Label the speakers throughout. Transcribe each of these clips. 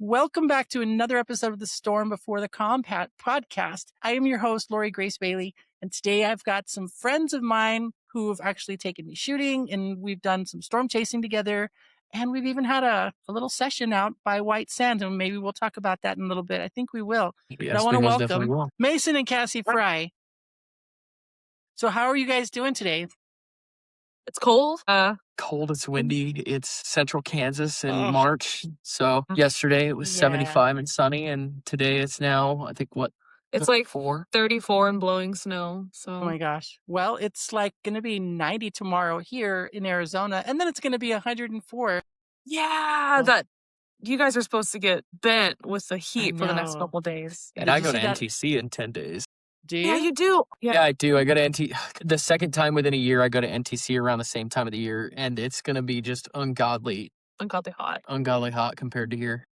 Speaker 1: Welcome back to another episode of the Storm Before the Calm podcast. I am your host, Lori Grace Bailey, and today I've got some friends of mine who have actually taken me shooting, and we've done some storm chasing together, and we've even had a little session out by White Sand, and maybe we'll talk about that in a little bit. I think we will. But I
Speaker 2: Yes,
Speaker 1: want
Speaker 2: we
Speaker 1: to
Speaker 2: most definitely
Speaker 1: welcome
Speaker 2: will.
Speaker 1: Mason and Cassie Frey. So how are you guys doing today?
Speaker 3: It's cold.
Speaker 2: Cold, it's windy. It's central Kansas in
Speaker 1: Oh.
Speaker 2: March. So yesterday it was
Speaker 1: Yeah.
Speaker 2: 75 and sunny, and today it's now, I think, what?
Speaker 3: It's like
Speaker 2: 4?
Speaker 3: 34 and blowing snow.
Speaker 1: Oh
Speaker 3: So
Speaker 1: my gosh. Well, it's like going to be 90 tomorrow here in Arizona, and then it's going to be 104.
Speaker 3: yeah,
Speaker 1: Oh.
Speaker 3: that you guys are supposed to get bent with the heat for the next
Speaker 1: know.
Speaker 3: couple days.
Speaker 2: And
Speaker 1: Did
Speaker 2: I
Speaker 1: you
Speaker 2: go
Speaker 1: see
Speaker 2: to
Speaker 1: that?
Speaker 2: NTC in 10 days.
Speaker 1: Do you?
Speaker 3: Yeah, you do.
Speaker 2: Yeah, I do. I go to NTC. The second time within a year, I go to NTC around the same time of the year, and it's going to be just ungodly
Speaker 3: Ungodly hot.
Speaker 2: compared to here.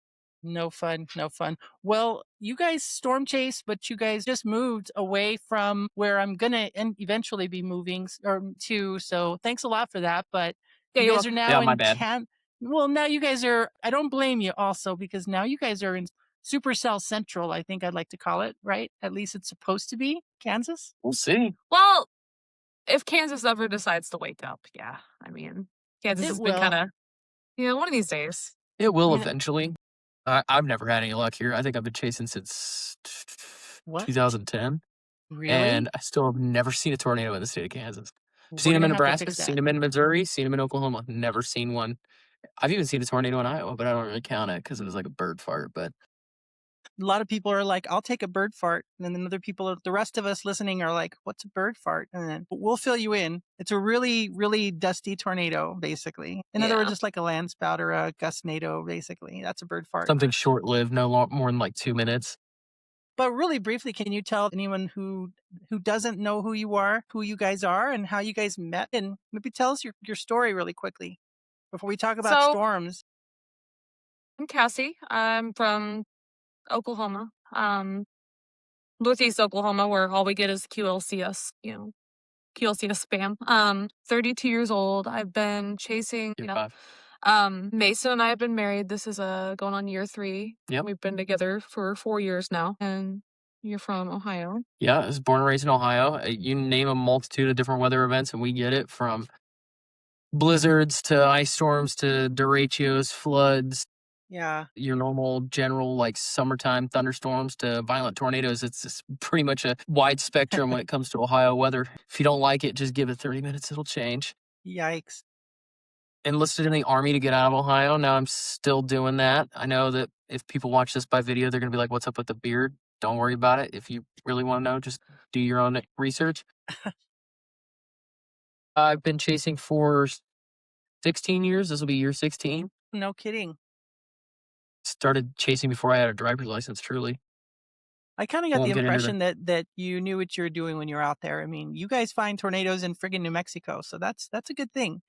Speaker 1: No fun. No fun. Well, you guys storm chase, but you guys just moved away from where I'm going to eventually be moving to. So thanks a lot for that. But
Speaker 3: Yeah,
Speaker 1: you
Speaker 3: you're
Speaker 1: guys are
Speaker 3: welcome.
Speaker 1: now
Speaker 2: Yeah, my
Speaker 1: in
Speaker 2: bad.
Speaker 1: Well, now you guys are, I don't blame you also, because now you guys are in Supercell Central, I think I'd like to call it, right? At least it's supposed to be Kansas.
Speaker 2: We'll see.
Speaker 3: Well, if Kansas ever decides to wake up, yeah. I mean, Kansas
Speaker 1: It
Speaker 3: has been
Speaker 1: will.
Speaker 3: kind of, one of these days.
Speaker 2: It will
Speaker 1: You know-
Speaker 2: eventually. I've never had any luck here. I think I've been chasing since
Speaker 1: What?
Speaker 2: 2010.
Speaker 1: Really?
Speaker 2: And I still have never seen a tornado in the state of Kansas.
Speaker 1: We're
Speaker 2: Seen them in
Speaker 1: gonna have to
Speaker 2: Nebraska,
Speaker 1: fix
Speaker 2: seen
Speaker 1: that.
Speaker 2: them in Missouri, seen them in Oklahoma. Never seen one. I've even seen a tornado in Iowa, but I don't really count it because it was like a bird fart. But
Speaker 1: A lot of people are like, I'll take a bird fart. And then other people, the rest of us listening are like, what's a bird fart? And then we'll fill you in. It's a really, really dusty tornado, basically. In other words,
Speaker 3: Yeah.
Speaker 1: just like a land spout or a gustnado, basically. That's a bird fart.
Speaker 2: something short lived, more than like 2 minutes.
Speaker 1: But really briefly, can you tell anyone who doesn't know who you are, who you guys are, and how you guys met? And maybe tell us your story really quickly before we talk about
Speaker 3: So-
Speaker 1: storms.
Speaker 3: I'm Cassie. I'm from Oklahoma, Northeast Oklahoma, where all we get is QLCS, QLCS spam. 32 years old. I've been chasing,
Speaker 2: Year 5.
Speaker 3: Mason and I have been married. This is going on year 3.
Speaker 2: Yep.
Speaker 3: We've been together for 4 years now. And you're from Ohio.
Speaker 2: Yeah, I was born and raised in Ohio. You name a multitude of different weather events, and we get it, from blizzards to ice storms to derechos, floods,
Speaker 1: Yeah.
Speaker 2: your normal general like summertime thunderstorms to violent tornadoes. It's pretty much a wide spectrum when it comes to Ohio weather. If you don't like it, just give it 30 minutes. It'll change.
Speaker 1: Yikes.
Speaker 2: Enlisted in the Army to get out of Ohio. Now I'm still doing that. I know that if people watch this by video, they're going to be like, what's up with the beard? Don't worry about it. If you really want to know, just do your own research. I've been chasing for 16 years. This will be year 16.
Speaker 1: No kidding.
Speaker 2: Started chasing before I had a driver's license, truly.
Speaker 1: I kind of got
Speaker 2: Won't
Speaker 1: the
Speaker 2: get into
Speaker 1: impression that you knew what you were doing when you were out there. I mean, you guys find tornadoes in friggin' New Mexico, so that's a good thing.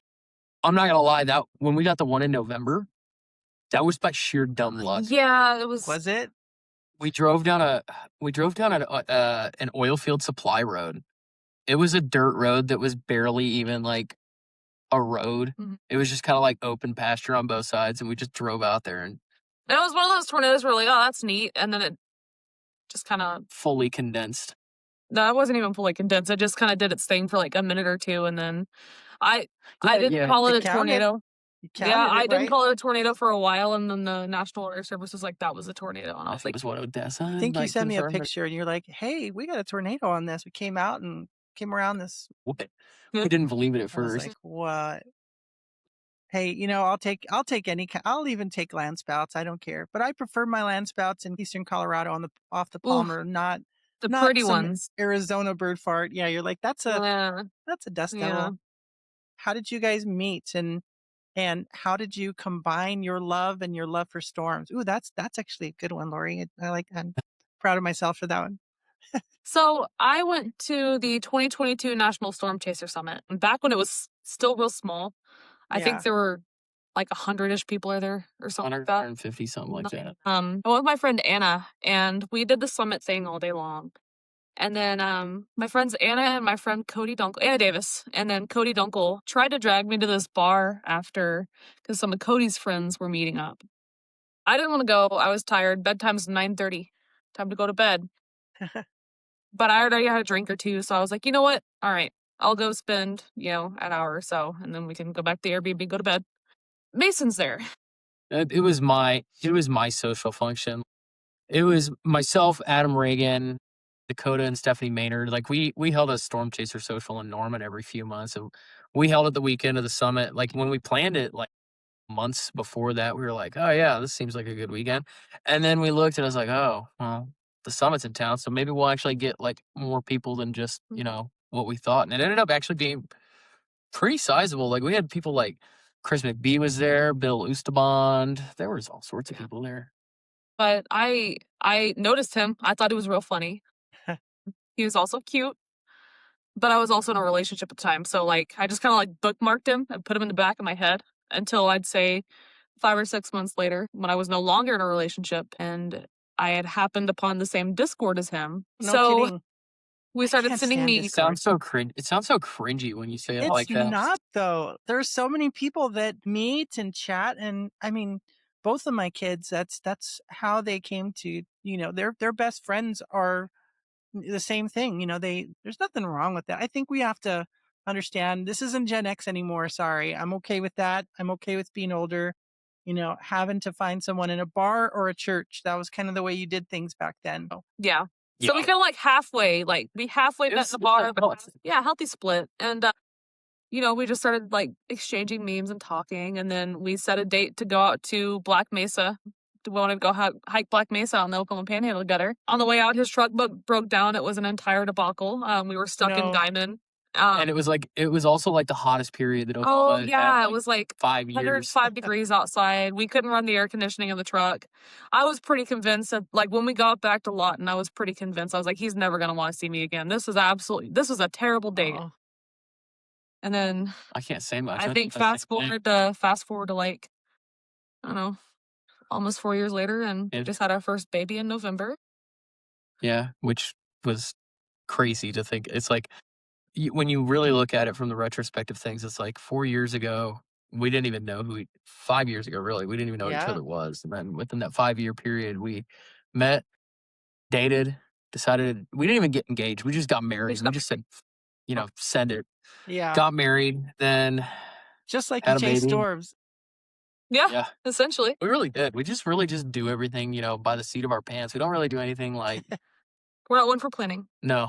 Speaker 2: I'm not gonna lie, that when we got the one in November, that was by sheer dumb luck.
Speaker 3: Yeah, it was.
Speaker 1: Was it?
Speaker 2: We drove down an oil field supply road. It was a dirt road that was barely even like a road.
Speaker 3: Mhm.
Speaker 2: It was just kind of like open pasture on both sides, and we just drove out there and
Speaker 3: It was one of those tornadoes where like, oh, that's neat. And then it just kind of.
Speaker 2: fully condensed.
Speaker 3: No, it wasn't even fully condensed. It just kind of did its thing for like a minute or two. And then I didn't call it
Speaker 1: It
Speaker 3: a
Speaker 1: counted.
Speaker 3: tornado.
Speaker 1: You counted
Speaker 3: Yeah,
Speaker 1: it,
Speaker 3: I didn't
Speaker 1: right?
Speaker 3: call it a tornado for a while, and then the National Weather Service was like, that was a tornado. And I
Speaker 2: I
Speaker 3: was
Speaker 2: think
Speaker 3: like,
Speaker 2: it was what, Odessa?
Speaker 1: I think you
Speaker 2: like,
Speaker 1: sent me a
Speaker 2: confirmed it?
Speaker 1: picture and you're like, hey, we got a tornado on this. We came out and came around this.
Speaker 2: What? We didn't believe it at
Speaker 1: I was
Speaker 2: first.
Speaker 1: like, what? Hey, I'll even take land spouts. I don't care. But I prefer my land spouts in eastern Colorado off the Palmer, not
Speaker 3: the
Speaker 1: not
Speaker 3: pretty
Speaker 1: some
Speaker 3: ones.
Speaker 1: Arizona bird fart. Yeah, you're like, that's a dust
Speaker 3: Yeah.
Speaker 1: devil. How did you guys meet and how did you combine your love and your love for storms? Ooh, that's actually a good one, Lori. I'm proud of myself for that one.
Speaker 3: So I went to the 2022 National Storm Chaser Summit back when it was still real small. I
Speaker 1: Yeah.
Speaker 3: think there were like 100-ish people are there or something like that.
Speaker 2: 150, something like that.
Speaker 3: I went with my friend Anna, and we did the summit thing all day long. And then my friends Anna and my friend Anna Davis, and then Cody Dunkel tried to drag me to this bar after because some of Cody's friends were meeting up. I didn't want to go. I was tired. Bedtime's 9:30. Time to go to bed. But I already had a drink or two, so I was like, you know what? All right, I'll go spend, an hour or so, and then we can go back to the Airbnb, go to bed. Mason's there.
Speaker 2: It was my social function. It was myself, Adam Reagan, Dakota, and Stephanie Maynard. Like we held a Storm Chaser social in Norman every few months. And we held it the weekend of the summit. Like when we planned it, like months before that, we were like, oh yeah, this seems like a good weekend. And then we looked and I was like, oh, well, the summit's in town, so maybe we'll actually get like more people than just, what we thought. And it ended up actually being pretty sizable. Like we had people like Chris McBee was there, Bill Ustabond. There was all sorts of people there.
Speaker 3: But I noticed him. I thought he was real funny. He was also cute. But I was also in a relationship at the time. So like I just kind of like bookmarked him and put him in the back of my head until I'd say 5 or 6 months later when I was no longer in a relationship and I had happened upon the same Discord as him.
Speaker 1: No
Speaker 3: so
Speaker 1: kidding.
Speaker 3: we started
Speaker 1: can't
Speaker 3: sending
Speaker 1: stand
Speaker 3: me.
Speaker 2: It sounds so cringe. It sounds so cringy when you say it like
Speaker 1: It's
Speaker 2: that.
Speaker 1: not though. There's so many people that meet and chat, and I mean, both of my kids. That's how they came to. Their best friends are the same thing. There's nothing wrong with that. I think we have to understand this isn't Gen X anymore. Sorry, I'm okay with that. I'm okay with being older. Having to find someone in a bar or a church. That was kind of the way you did things back then.
Speaker 3: Yeah. So we kind of like halfway, we halfway met in the bar. Yeah, healthy split. And, we just started like exchanging memes and talking. And then we set a date to go out to Black Mesa. We wanted to go hike Black Mesa on the Oklahoma Panhandle together. On the way out, his truck broke down. It was an entire debacle. We were stuck in Diamond.
Speaker 2: And it was also like the hottest period that Oklahoma had,
Speaker 3: it was like
Speaker 2: 5 years.
Speaker 3: 105 degrees outside. We couldn't run the air conditioning in the truck. I was pretty convinced that, like, when we got back to Lawton, I was pretty convinced. I was like, he's never going to want to see me again. This was a terrible date.
Speaker 1: Oh,
Speaker 3: And then
Speaker 2: I can't say much.
Speaker 3: I think fast forward to like, I don't know, almost 4 years later, and we just had our first baby in November.
Speaker 2: Yeah, which was crazy to think. It's like when you really look at it from the retrospective things, it's like 4 years ago, we didn't even know 5 years ago, really, we didn't even know who each
Speaker 1: Yeah.
Speaker 2: other was. And then within that 5-year period, we met, dated, decided, we didn't even get engaged. We just got married. We just said, send it.
Speaker 1: yeah.
Speaker 2: Got married, then
Speaker 1: Just like
Speaker 2: had
Speaker 1: you
Speaker 2: a
Speaker 1: chase
Speaker 2: baby.
Speaker 1: storms.
Speaker 3: Yeah, essentially.
Speaker 2: We really did. We just really just do everything, by the seat of our pants. We don't really do anything like,
Speaker 3: We're not one for planning.
Speaker 2: no.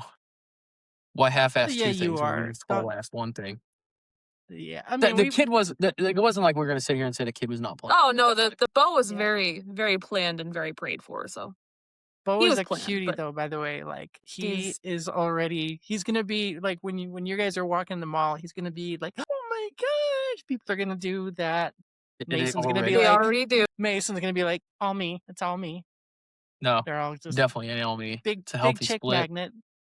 Speaker 2: Why half-ass
Speaker 1: Yeah,
Speaker 2: two
Speaker 1: you
Speaker 2: things when
Speaker 1: are.
Speaker 2: we just whole-ass one thing?
Speaker 1: Yeah, I
Speaker 2: The,
Speaker 1: mean,
Speaker 2: the kid was, it wasn't like we're going to sit here and say the kid was not playing.
Speaker 3: Oh, no, the bow was
Speaker 1: Yeah.
Speaker 3: very, very planned and very prayed for, so.
Speaker 1: Bo
Speaker 3: He
Speaker 1: is
Speaker 3: was
Speaker 1: a
Speaker 3: planned,
Speaker 1: cutie
Speaker 3: but
Speaker 1: though, by the way. Like
Speaker 3: he's-
Speaker 1: he's gonna be like when you guys are walking the mall, he's gonna be like, oh my gosh, people are gonna do that. Mason's gonna be
Speaker 3: They
Speaker 1: like,
Speaker 3: already do.
Speaker 1: Mason's gonna be like, all me. It's all me.
Speaker 2: No,
Speaker 1: They're all just
Speaker 2: definitely an me.
Speaker 1: big
Speaker 2: It's a
Speaker 1: big
Speaker 2: healthy
Speaker 1: chick
Speaker 2: split.
Speaker 1: magnet.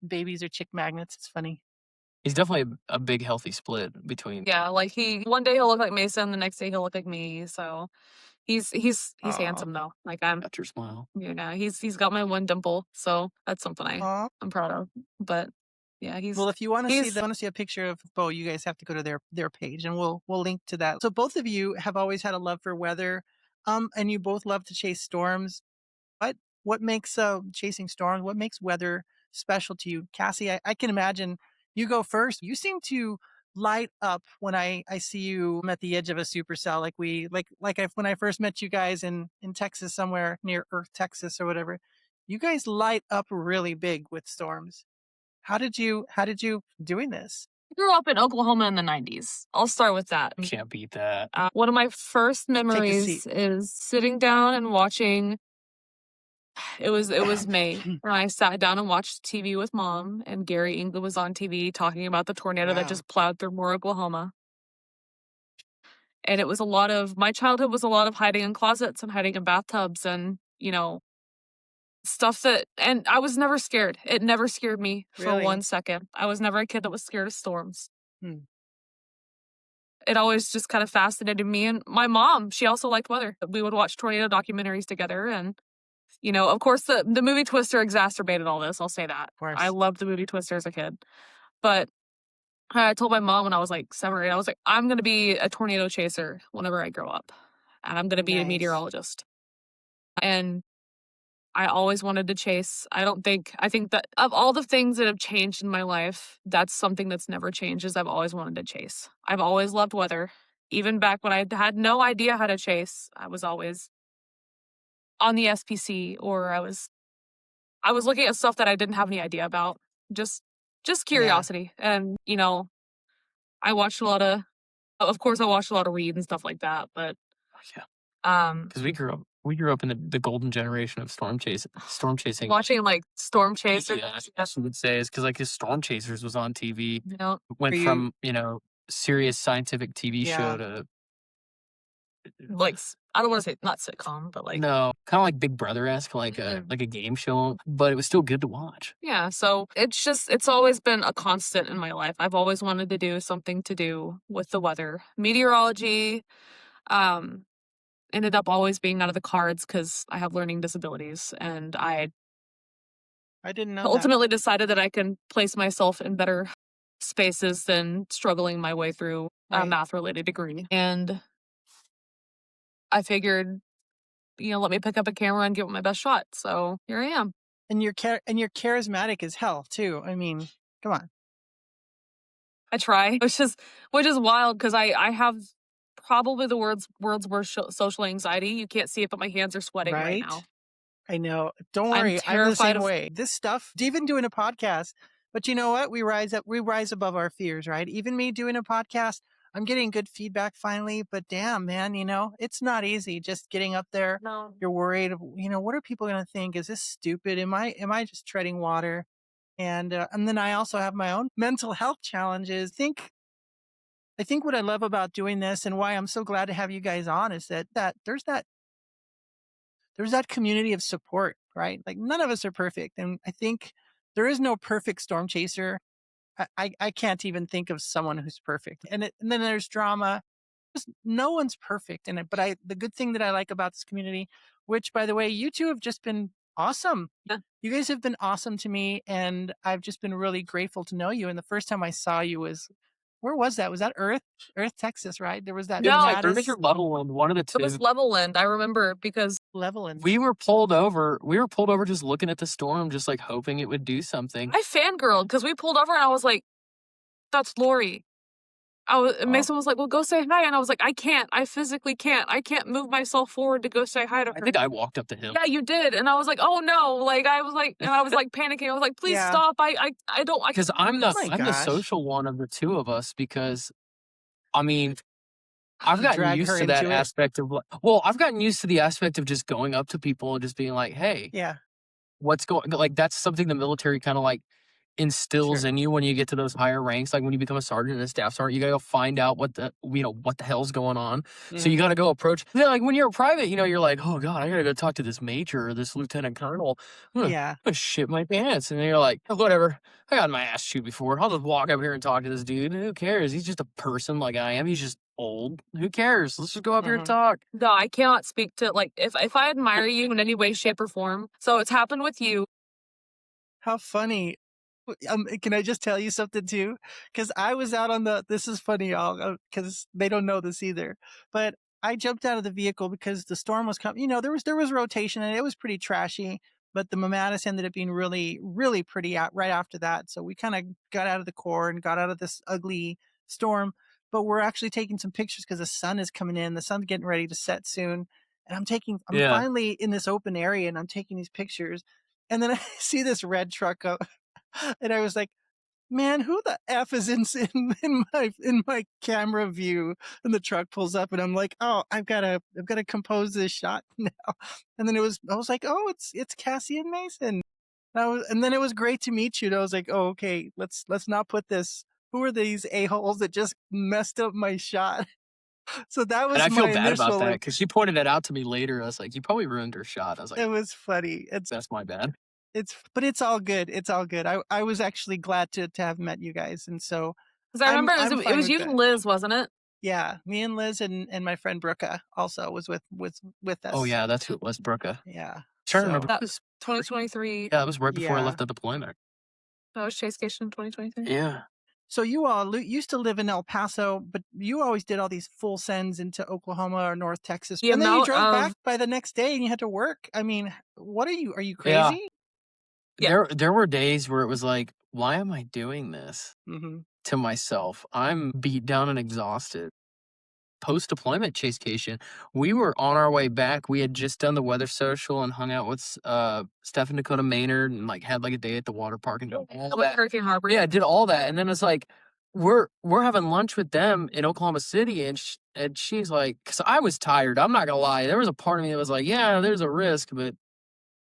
Speaker 1: Babies are chick magnets. It's funny.
Speaker 2: He's definitely a big healthy split between.
Speaker 3: Yeah, like one day he'll look like Mason, the next day he'll look like me. So he's
Speaker 1: Aw.
Speaker 3: handsome though. Like I'm,
Speaker 2: Got your smile.
Speaker 3: he's got my one dimple, so that's something
Speaker 1: Aw.
Speaker 3: I'm proud of. But yeah,
Speaker 1: Well, if you want to
Speaker 3: he's-
Speaker 1: see a picture of Bo, you guys have to go to their page, and we'll link to that. So both of you have always had a love for weather, and you both love to chase storms. What makes chasing storms? What makes weather special to you, Cassie? I can imagine you go first. You seem to light up when I see you at the edge of a supercell, when I first met you guys in Texas, somewhere near Earth, Texas, or whatever. You guys light up really big with storms. How did you doing this?
Speaker 3: I grew up in Oklahoma in the 90s. I'll start with that.
Speaker 2: Can't beat that.
Speaker 3: One of my first memories
Speaker 1: seat.
Speaker 3: is sitting down and watching. It was May, and I sat down and watched TV with Mom, and Gary England was on TV talking about the tornado
Speaker 1: Wow.
Speaker 3: that just plowed through Moore, Oklahoma. And it was my childhood was a lot of hiding in closets and hiding in bathtubs and, stuff and I was never scared. It never scared me for
Speaker 1: Really?
Speaker 3: 1 second. I was never a kid that was scared of storms.
Speaker 1: Hmm.
Speaker 3: It always just kind of fascinated me. And my mom, she also liked weather. We would watch tornado documentaries together. And, of course, the movie Twister exacerbated all this. I'll say that.
Speaker 1: Of course.
Speaker 3: I loved the movie Twister as a kid. But I told my mom when I was like 7 or 8, I was like, I'm going to be a tornado chaser whenever I grow up. And I'm going to be a
Speaker 1: Nice.
Speaker 3: meteorologist. And I always wanted to chase. I think that of all the things that have changed in my life, that's something that's never changed is I've always wanted to chase. I've always loved weather. Even back when I had no idea how to chase, I was always on the SPC or I was looking at stuff that I didn't have any idea about. Just curiosity. And, I watched a lot of course I watched a lot of Reed and stuff like that, but
Speaker 2: Yeah, because we grew up in the golden generation of storm chasing.
Speaker 3: watching like Storm Chasers.
Speaker 2: Yeah, I would say is because like his Storm Chasers was on TV.
Speaker 3: You know,
Speaker 2: Went from serious scientific TV show to
Speaker 3: like I don't want to say not sitcom, but like
Speaker 2: no, kind of like Big Brother-esque, like a game show, but it was still good to watch.
Speaker 3: Yeah, so it's always been a constant in my life. I've always wanted to do something to do with the weather. Meteorology ended up always being out of the cards because I have learning disabilities, and I
Speaker 1: didn't know
Speaker 3: ultimately decided that I can place myself in better spaces than struggling my way through a math-related degree. And I figured, let me pick up a camera and give it my best shot. So here I am.
Speaker 1: And you're charismatic as hell too. I mean, come on.
Speaker 3: I try, which is wild because I have probably the world's worst social anxiety. You can't see it, but my hands are sweating right now.
Speaker 1: I know. Don't worry. I'm the same way. This stuff, even doing a podcast, but you know what? We rise above our fears, right? Even me doing a podcast, I'm getting good feedback finally, but damn, man, it's not easy just getting up there.
Speaker 3: No.
Speaker 1: You're worried, what are people going to think? Is this stupid? Am I just treading water? And then I also have my own mental health challenges. I think what I love about doing this and why I'm so glad to have you guys on is that there's that community of support, right? Like none of us are perfect. And I think there is no perfect storm chaser. I can't even think of someone who's perfect. And then there's drama. No one's perfect in it. But the good thing that I like about this community, which by the way, you two have just been awesome.
Speaker 3: Yeah.
Speaker 1: You guys have been awesome to me. And I've just been really grateful to know you. And the first time I saw you where was that? Was that Earth, Texas, right? There was that.
Speaker 2: No, like Earth or Levelland, one of the two.
Speaker 3: It was Levelland. I remember because
Speaker 1: Levelland.
Speaker 2: We were pulled over just looking at the storm, just like hoping it would do something.
Speaker 3: I fangirled because we pulled over and I was like, "That's Lori." Mason was like, "Well, go say hi," and I was like, "I can't. I physically can't. I can't move myself forward to go say hi to her."
Speaker 2: I think I walked up to him.
Speaker 3: Yeah, you did, and I was like, "Oh no!" Like I was like panicking. I was like, "Please stop! I don't."
Speaker 2: Because I'm the social one of the two of us. Because, I mean, I've gotten used to that aspect of I've gotten used to the aspect of just going up to people and just being like, "Hey, what's going?" Like that's something the military kind of like instills in you when you get to those higher ranks. Like when you become a sergeant and a staff sergeant, you gotta go find out what the hell's going on. So you gotta go approach. Like when you're a private, you're like, oh god, I gotta go talk to this major or this lieutenant colonel. I'm gonna shit my pants. And then you're like, oh, whatever. I got my ass chewed before. I'll just walk up here and talk to this dude. Who cares? He's just a person like I am. He's just old. Who cares? Let's just go up here and talk.
Speaker 3: No, I cannot speak to if I admire you in any way, shape, or form. So it's happened with you.
Speaker 1: How funny. Can I just tell you something too? Because I was out on this is funny, y'all, because they don't know this either. But I jumped out of the vehicle because the storm was coming. There was rotation and it was pretty trashy, but the Mamatis ended up being really, really pretty right after that. So we kind of got out of the core and got out of this ugly storm. But we're actually taking some pictures because the sun is coming in. The sun's getting ready to set soon. And I'm finally in this open area and I'm taking these pictures. And then I see this red truck up. And I was like, man, who the F is in my camera view? And the truck pulls up and I'm like, oh, I've got to compose this shot now. And then I was like, oh, it's Cassie and Mason. And then it was great to meet you. And I was like, oh, okay, let's not put this. Who are these a-holes that just messed up my shot? So that was.
Speaker 2: And I feel bad about that because she pointed it out to me later. I was like, you probably ruined her shot. I was like,
Speaker 1: it was funny.
Speaker 2: That's my bad.
Speaker 1: But it's all good. It's all good. I was actually glad to have met you guys. And so.
Speaker 3: Because I remember it was you and Liz, wasn't it?
Speaker 1: Yeah. Me and Liz and my friend Brooka also was with us.
Speaker 2: Oh yeah. That's who it was. Brooka.
Speaker 1: Yeah.
Speaker 2: Trying to remember.
Speaker 3: That was 2023.
Speaker 2: Yeah. That was right before I left the deployment.
Speaker 3: That was Chase Station in 2023.
Speaker 2: Yeah.
Speaker 1: So you all used to live in El Paso, but you always did all these full sends into Oklahoma or North Texas.
Speaker 3: The
Speaker 1: And then you
Speaker 3: amount
Speaker 1: drove back
Speaker 3: of
Speaker 1: by the next day and you had to work. I mean, what are you
Speaker 2: Yeah.
Speaker 1: crazy?
Speaker 3: Yeah.
Speaker 2: There were days where it was like, why am I doing this
Speaker 1: Mm-hmm.
Speaker 2: to myself? I'm beat down and exhausted. Post-deployment Chasecation, we were on our way back. We had just done the weather social and hung out with Steph and Dakota Maynard and like had like a day at the water park and done all
Speaker 3: with
Speaker 2: that.
Speaker 3: Hurricane Harbor.
Speaker 2: Yeah, did all that. And then it's like we're having lunch with them in Oklahoma City, and she's like, because I was tired. I'm not gonna lie. There was a part of me that was like, yeah, there's a risk, but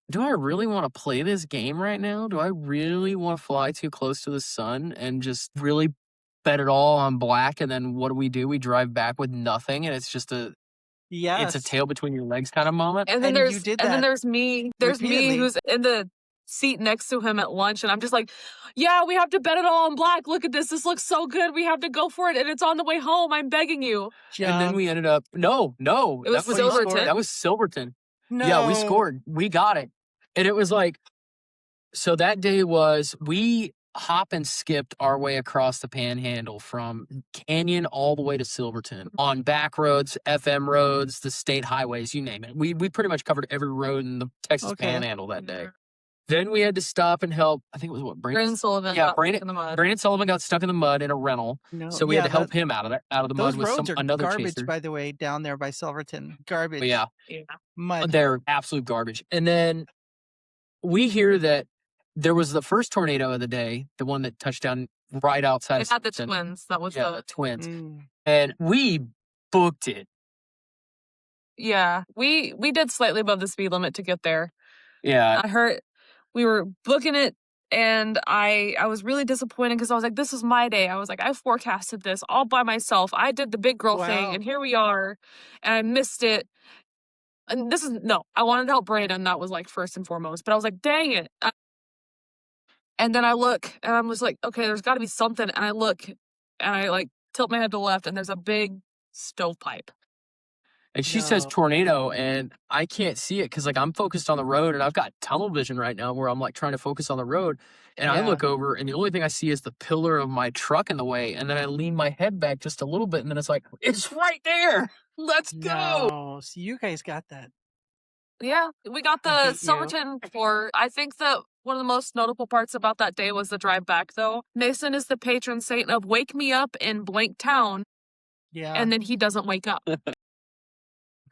Speaker 2: do I really want to play this game right now? Do I really want to fly too close to the sun and just really bet it all on black? And then what do? We drive back with nothing, and it's just it's a
Speaker 1: Yes.
Speaker 2: tail between your legs kind of moment.
Speaker 3: And then
Speaker 1: And you did that
Speaker 3: there's me. There's me
Speaker 1: repeatedly.
Speaker 3: who's in the seat next to him at lunch, and I'm just like, yeah, we have to bet it all on black. Look at this. This looks so good. We have to go for it, and it's on the way home. I'm begging you.
Speaker 2: And then we ended up no,
Speaker 3: It was Silverton.
Speaker 2: That was Silverton.
Speaker 1: No.
Speaker 2: Yeah, we scored. We got it. And it was like, so that day was, we hop and skipped our way across the panhandle from Canyon all the way to Silverton on back roads, FM roads, the state highways, you name it. We pretty much covered every road in the Texas panhandle that day. Then we had to stop and help. I think it was what
Speaker 3: Brandon Sullivan.
Speaker 2: Yeah,
Speaker 3: got stuck in the mud.
Speaker 2: Brandon Sullivan got stuck in the mud in a rental,
Speaker 1: No.
Speaker 2: so we had to help him out of the
Speaker 1: Those
Speaker 2: mud with
Speaker 1: roads are
Speaker 2: another
Speaker 1: garbage,
Speaker 2: chaser.
Speaker 1: by the way, down there by Silverton. Garbage.
Speaker 2: But yeah,
Speaker 1: Mud.
Speaker 2: they're absolute garbage. And then we hear that there was the first tornado of the day, the one that touched down right outside.
Speaker 3: It had the twins. That was
Speaker 2: the twins,
Speaker 1: Mm.
Speaker 2: and we booked it.
Speaker 3: Yeah, we did slightly above the speed limit to get there.
Speaker 2: Yeah,
Speaker 3: I heard we were booking it, and I was really disappointed because I was like, this is my day. I was like, I forecasted this all by myself. I did the big girl thing, and here we are, and I missed it. And I wanted to help Brandon. That was like first and foremost, but I was like, dang it. And then I look, and I'm just like, okay, there's got to be something. And I look, and I like tilt my head to the left, and there's a big stovepipe.
Speaker 2: And she says tornado, and I can't see it because like I'm focused on the road, and I've got tunnel vision right now where I'm like trying to focus on the road, and I look over, and the only thing I see is the pillar of my truck in the way, and then I lean my head back just a little bit, and then it's like, it's right there. Let's go.
Speaker 1: No, so you guys got that.
Speaker 3: Yeah, we got the Silverton tour. I think that one of the most notable parts about that day was the drive back, though. Mason is the patron saint of wake me up in blank town.
Speaker 1: Yeah.
Speaker 3: And then he doesn't wake up.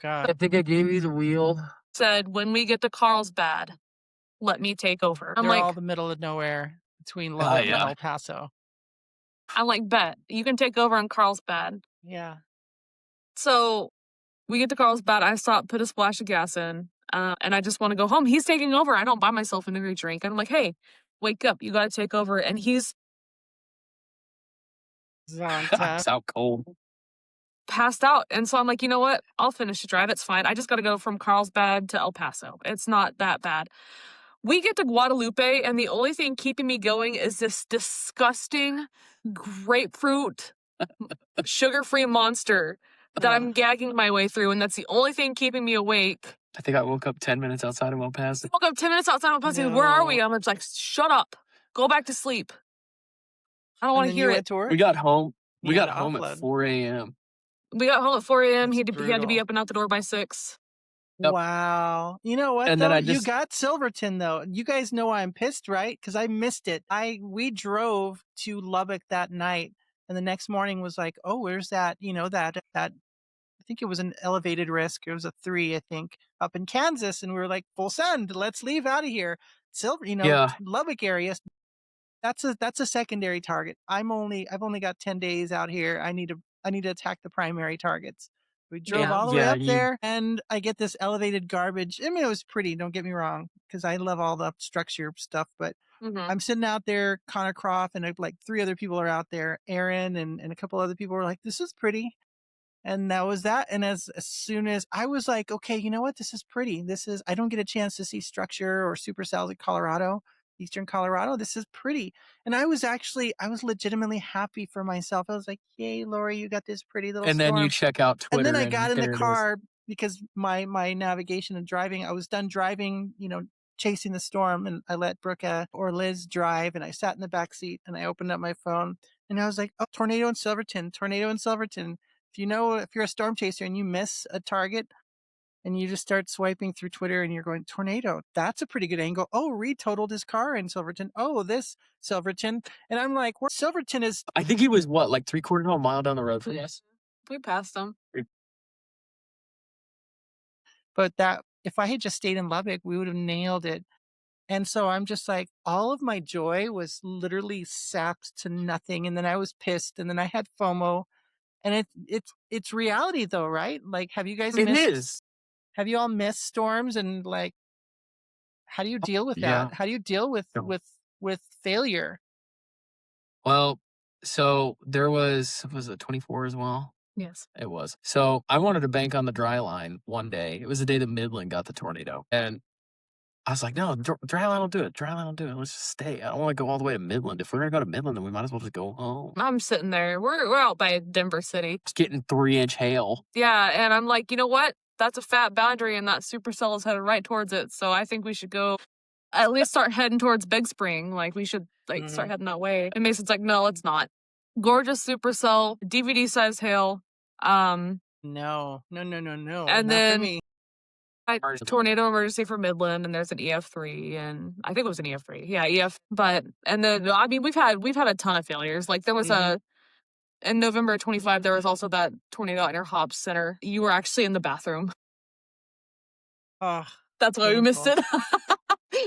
Speaker 1: God.
Speaker 2: I think I gave you the wheel.
Speaker 3: Said, when we get to Carlsbad, let me take over. I'm
Speaker 1: They're
Speaker 3: like,
Speaker 1: all the middle of nowhere between Lubbock and El Paso.
Speaker 3: I'm like, bet. You can take over in Carlsbad.
Speaker 1: Yeah.
Speaker 3: So we get to Carlsbad. I stop, put a splash of gas in, and I just want to go home. He's taking over. I don't buy myself an energy drink. I'm like, hey, wake up. You got to take over. And he's
Speaker 2: out cold.
Speaker 3: Passed out. And so I'm like, you know what? I'll finish the drive. It's fine. I just got to go from Carlsbad to El Paso. It's not that bad. We get to Guadalupe, and the only thing keeping me going is this disgusting grapefruit sugar-free monster that I'm gagging my way through, and that's the only thing keeping me awake.
Speaker 2: I think I woke up 10 minutes outside of El Paso.
Speaker 3: I woke up 10 minutes outside of El Paso. Where are we? I'm just like, shut up. Go back to sleep. I don't want to hear it.
Speaker 2: We got home. We got home at 4 a.m.
Speaker 3: We got home at 4 a.m. He had to be up and out the door by 6.
Speaker 2: Yep.
Speaker 1: Wow. You know what,
Speaker 2: and
Speaker 1: though?
Speaker 2: Then
Speaker 1: You got Silverton, though. You guys know why I'm pissed, right? Because I missed it. We drove to Lubbock that night, and the next morning was like, oh, where's that? You know, that I think it was an elevated risk. It was a 3, I think, up in Kansas, and we were like, full send. Let's leave out of here. Lubbock area. That's a secondary target. I've only got 10 days out here. I need to attack the primary targets. We drove all the way up there, and I get this elevated garbage. I mean, it was pretty, don't get me wrong, because I love all the structure stuff, but I'm sitting out there, Connor Croft, and like 3 other people are out there, Aaron and a couple other people were like, this is pretty. And that was that. And as soon as I was like, okay, you know what? This is pretty. I don't get a chance to see structure or supercells in Colorado, Eastern Colorado. This is pretty. And I was legitimately happy for myself. I was like, yay, Lori, you got this pretty little
Speaker 2: And
Speaker 1: storm.
Speaker 2: then you check out Twitter.
Speaker 1: And then I got in the car because my navigation and driving, I was done driving, chasing the storm, and I let Brooke or Liz drive, and I sat in the back seat and I opened up my phone And I was like, oh, tornado in Silverton, tornado in Silverton. If you're a storm chaser and you miss a target and you just start swiping through Twitter and you're going, tornado, that's a pretty good angle. Oh, Reed totaled his car in Silverton. Oh, this Silverton. And I'm like, where Silverton is.
Speaker 2: I think he was what, like 3/4 of a mile down the road from us?
Speaker 3: We passed him.
Speaker 1: But if I had just stayed in Lubbock, we would have nailed it. And so I'm just like, all of my joy was literally sapped to nothing. And then I was pissed, and then I had FOMO. And it's reality though, right? Like, have you guys
Speaker 2: It
Speaker 1: missed?
Speaker 2: is.
Speaker 1: Have you all missed storms? And like, how do you deal with
Speaker 2: Yeah.
Speaker 1: that? How do you deal with
Speaker 2: No.
Speaker 1: with failure?
Speaker 2: Well, so there was it 24 as well?
Speaker 3: Yes.
Speaker 2: It was. So I wanted to bank on the dry line one day. It was the day that Midland got the tornado. And I was like, no, dry line will do it. Dry line will do it. Let's just stay. I don't want to go all the way to Midland. If we're going to go to Midland, then we might as well just go home.
Speaker 3: I'm sitting there. We're out by Denver City.
Speaker 2: It's getting 3-inch hail.
Speaker 3: Yeah, and I'm like, you know what? That's a fat boundary, and that supercell is headed right towards it. So I think we should go at least start heading towards Big Spring. Like, we should start heading that way. And Mason's like, no, it's not. Gorgeous supercell, DVD size hail.
Speaker 1: No.
Speaker 3: And
Speaker 1: Not
Speaker 3: then
Speaker 1: for me.
Speaker 3: tornado emergency for Midland, and there's an EF3, and I think it was an EF3. Yeah, EF. But and then I mean we've had a ton of failures. Like there was in November 25, there was also that tornado at your Hobbs Center. You were actually in the bathroom.
Speaker 1: Oh,
Speaker 3: that's why we missed it.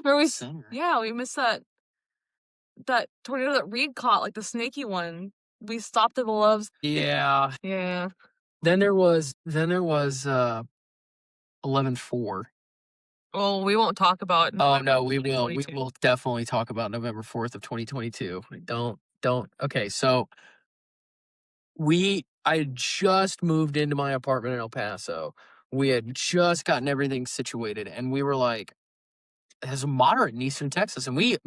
Speaker 3: We missed that tornado that Reed caught, like the snaky one. We stopped at the Loves.
Speaker 2: Yeah.
Speaker 3: Yeah.
Speaker 2: Then there was 11/4.
Speaker 3: Well, we won't talk about.
Speaker 2: Oh no, we will. We will definitely talk about November 4th of 2022. Don't. Okay, so I had just moved into my apartment in El Paso. We had just gotten everything situated, and we were like, "There's a moderate in Eastern Texas," and we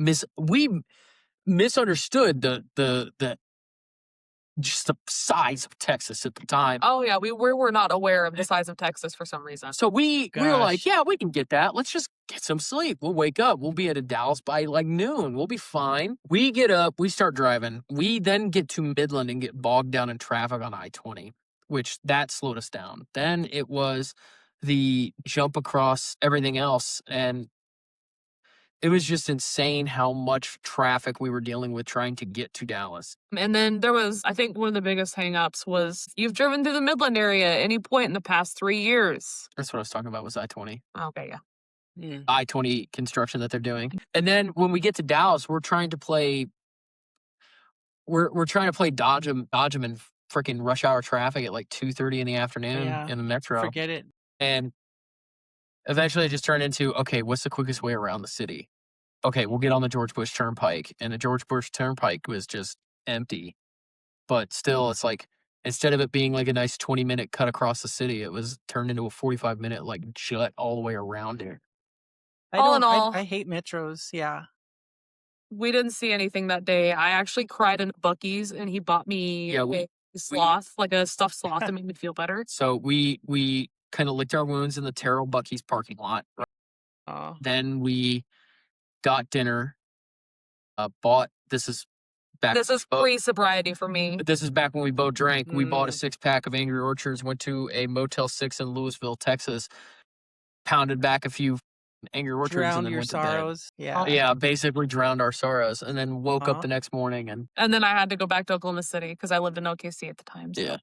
Speaker 2: misunderstood the just the size of Texas at the time.
Speaker 3: Oh yeah, we were not aware of the size of Texas for some reason.
Speaker 2: So we were like, yeah, we can get that. Let's just get some sleep. We'll wake up. We'll be at Dallas by like noon. We'll be fine. We get up. We start driving. We then get to Midland and get bogged down in traffic on I-20, which that slowed us down. Then it was the jump across everything else, and it was just insane how much traffic we were dealing with trying to get to Dallas.
Speaker 3: And then there was, I think one of the biggest hangups was you've driven through the Midland area at any point in the past 3 years.
Speaker 2: That's what I was talking about was I-20.
Speaker 3: Okay, yeah.
Speaker 2: I-20 construction that they're doing. And then when we get to Dallas, we're trying to play dodge 'em in freaking rush hour traffic at like 2:30 in the afternoon in the metro.
Speaker 1: Forget it.
Speaker 2: And eventually it just turned into, okay, what's the quickest way around the city? Okay, we'll get on the George Bush Turnpike. And the George Bush Turnpike was just empty. But still, it's like, instead of it being like a nice 20-minute cut across the city, it was turned into a 45-minute like jut all the way around it.
Speaker 3: All in all,
Speaker 1: I hate metros. Yeah.
Speaker 3: We didn't see anything that day. I actually cried in Buc-ee's, and he bought me a sloth, like a stuffed sloth to make me feel better.
Speaker 2: So we kind of licked our wounds in the Terrell Buc-ee's parking lot. Then we got dinner. This is
Speaker 3: pre-sobriety for me.
Speaker 2: This is back when we both drank. We bought a 6-pack of Angry Orchards, went to a Motel 6 in Louisville, Texas, pounded back a few Angry Orchards,
Speaker 1: drowned
Speaker 2: and then
Speaker 1: your
Speaker 2: went
Speaker 1: sorrows.
Speaker 2: to bed. Yeah, basically drowned our sorrows, and then woke up the next morning
Speaker 3: and then I had to go back to Oklahoma City because I lived in OKC at the time. So.
Speaker 2: Yeah,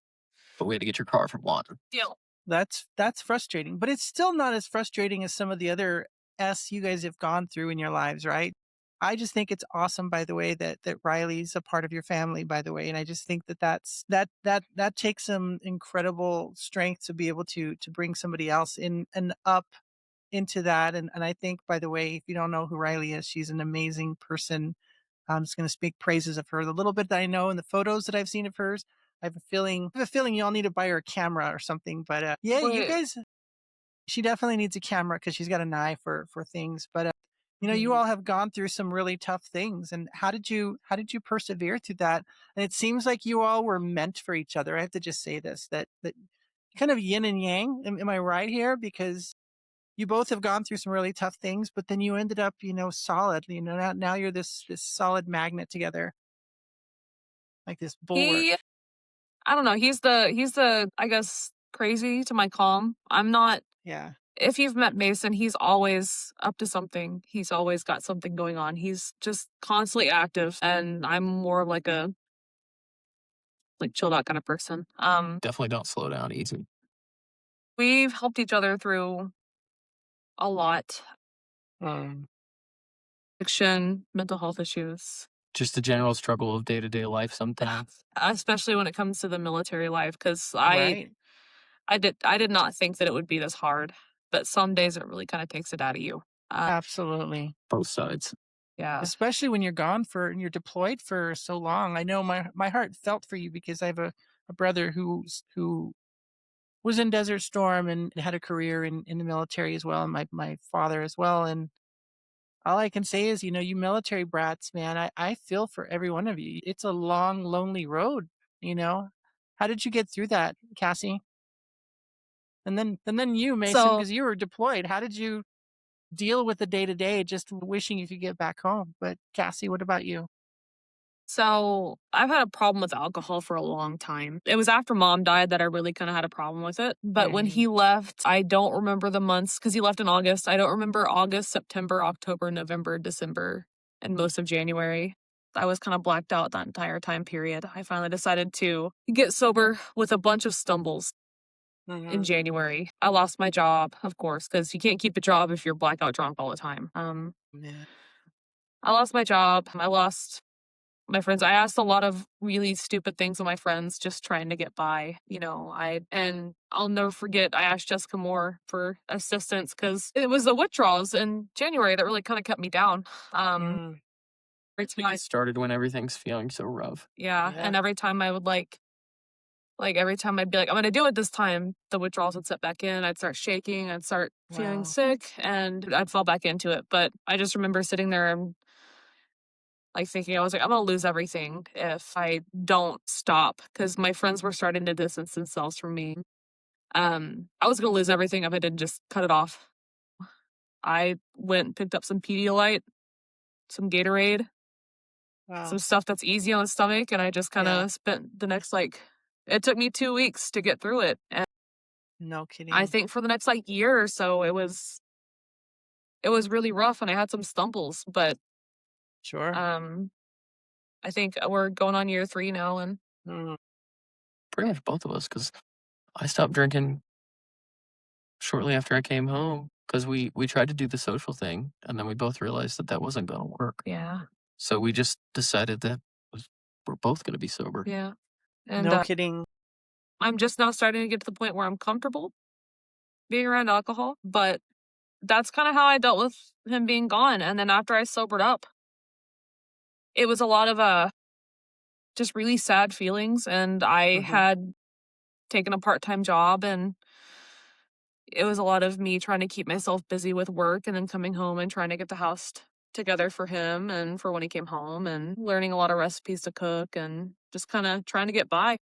Speaker 2: but we had to get your car from Lawton.
Speaker 3: Deal.
Speaker 1: That's frustrating, but it's still not as frustrating as some of the other you guys have gone through in your lives, right? I just think it's awesome, by the way, that Riley's a part of your family, by the way, and I just think that takes some incredible strength to be able to bring somebody else in and up into that. And I think, by the way, if you don't know who Riley is, she's an amazing person. I'm just going to speak praises of her. The little bit that I know and the photos that I've seen of hers, I have a feeling y'all need to buy her a camera or something. But you guys, she definitely needs a camera because she's got an eye for things. But you all have gone through some really tough things. And how did you persevere through that? And it seems like you all were meant for each other. I have to just say this, that kind of yin and yang. Am I right here? Because you both have gone through some really tough things, but then you ended up, solid. Now you're this solid magnet together. like this bulwark.
Speaker 3: I don't know. He's the I guess crazy to my calm. I'm not.
Speaker 1: Yeah.
Speaker 3: If you've met Mason, he's always up to something. He's always got something going on. He's just constantly active, and I'm more of like a chilled out kind of person.
Speaker 2: Definitely don't slow down easy.
Speaker 3: We've helped each other through a lot.
Speaker 1: Um,
Speaker 3: Addiction, mental health issues.
Speaker 2: Just the general struggle of day-to-day life sometimes.
Speaker 3: Especially when it comes to the military life, because
Speaker 1: right.
Speaker 3: I did not think that it would be this hard, but some days it really kind of takes it out of you.
Speaker 1: Absolutely.
Speaker 2: Both sides.
Speaker 3: Yeah.
Speaker 1: Especially when you're gone and you're deployed for so long. I know my heart felt for you because I have a brother who was in Desert Storm and had a career in the military as well, and my father as well. And all I can say is, you military brats, man, I feel for every one of you. It's a long, lonely road, you know. How did you get through that, Cassie? And then you, Mason,
Speaker 3: So
Speaker 1: because you were deployed. How did you deal with the day to day, just wishing you could get back home? But Cassie, what about you?
Speaker 3: So I've had a problem with alcohol for a long time. It was after mom died that I really kind of had a problem with it. But when he left, I don't remember the months because he left in August. I don't remember August, September, October, November, December, and most of January. I was kind of blacked out that entire time period. I finally decided to get sober with a bunch of stumbles in January. I lost my job, of course, because you can't keep a job if you're blackout drunk all the time.
Speaker 1: Yeah.
Speaker 3: I lost my job. I lost my friends. I asked a lot of really stupid things of my friends just trying to get by, and I'll never forget I asked Jessica Moore for assistance because it was the withdrawals in January that really kind of kept me down. Every time
Speaker 2: It started when everything's feeling so rough.
Speaker 3: yeah, and every time I would every time I'd be like, I'm gonna do it this time, the withdrawals would set back in. I'd start shaking, I'd start feeling
Speaker 1: Wow.
Speaker 3: sick, and I'd fall back into it. But I just remember sitting there and thinking, I was like, I'm gonna lose everything if I don't stop because my friends were starting to distance themselves from me. I was gonna lose everything if I didn't just cut it off. I went and picked up some Pedialyte, some Gatorade,
Speaker 1: Wow.
Speaker 3: some stuff that's easy on the stomach, and I just kind of spent the next it took me 2 weeks to get through it. And
Speaker 1: No kidding.
Speaker 3: I think for the next year or so, it was really rough, and I had some stumbles, but
Speaker 1: Sure.
Speaker 3: I think we're going on year 3 now, and
Speaker 2: Pretty much both of us, because I stopped drinking shortly after I came home because we tried to do the social thing, and then we both realized that wasn't going to work.
Speaker 3: yeah,
Speaker 2: So we just decided that we're both going to be sober.
Speaker 3: yeah, and
Speaker 1: No kidding.
Speaker 3: I'm just now starting to get to the point where I'm comfortable being around alcohol, but that's kind of how I dealt with him being gone. And then after I sobered up, it was a lot of just really sad feelings, and I had taken a part-time job, and it was a lot of me trying to keep myself busy with work and then coming home and trying to get the house together for him and for when he came home, and learning a lot of recipes to cook and just kind of trying to get by.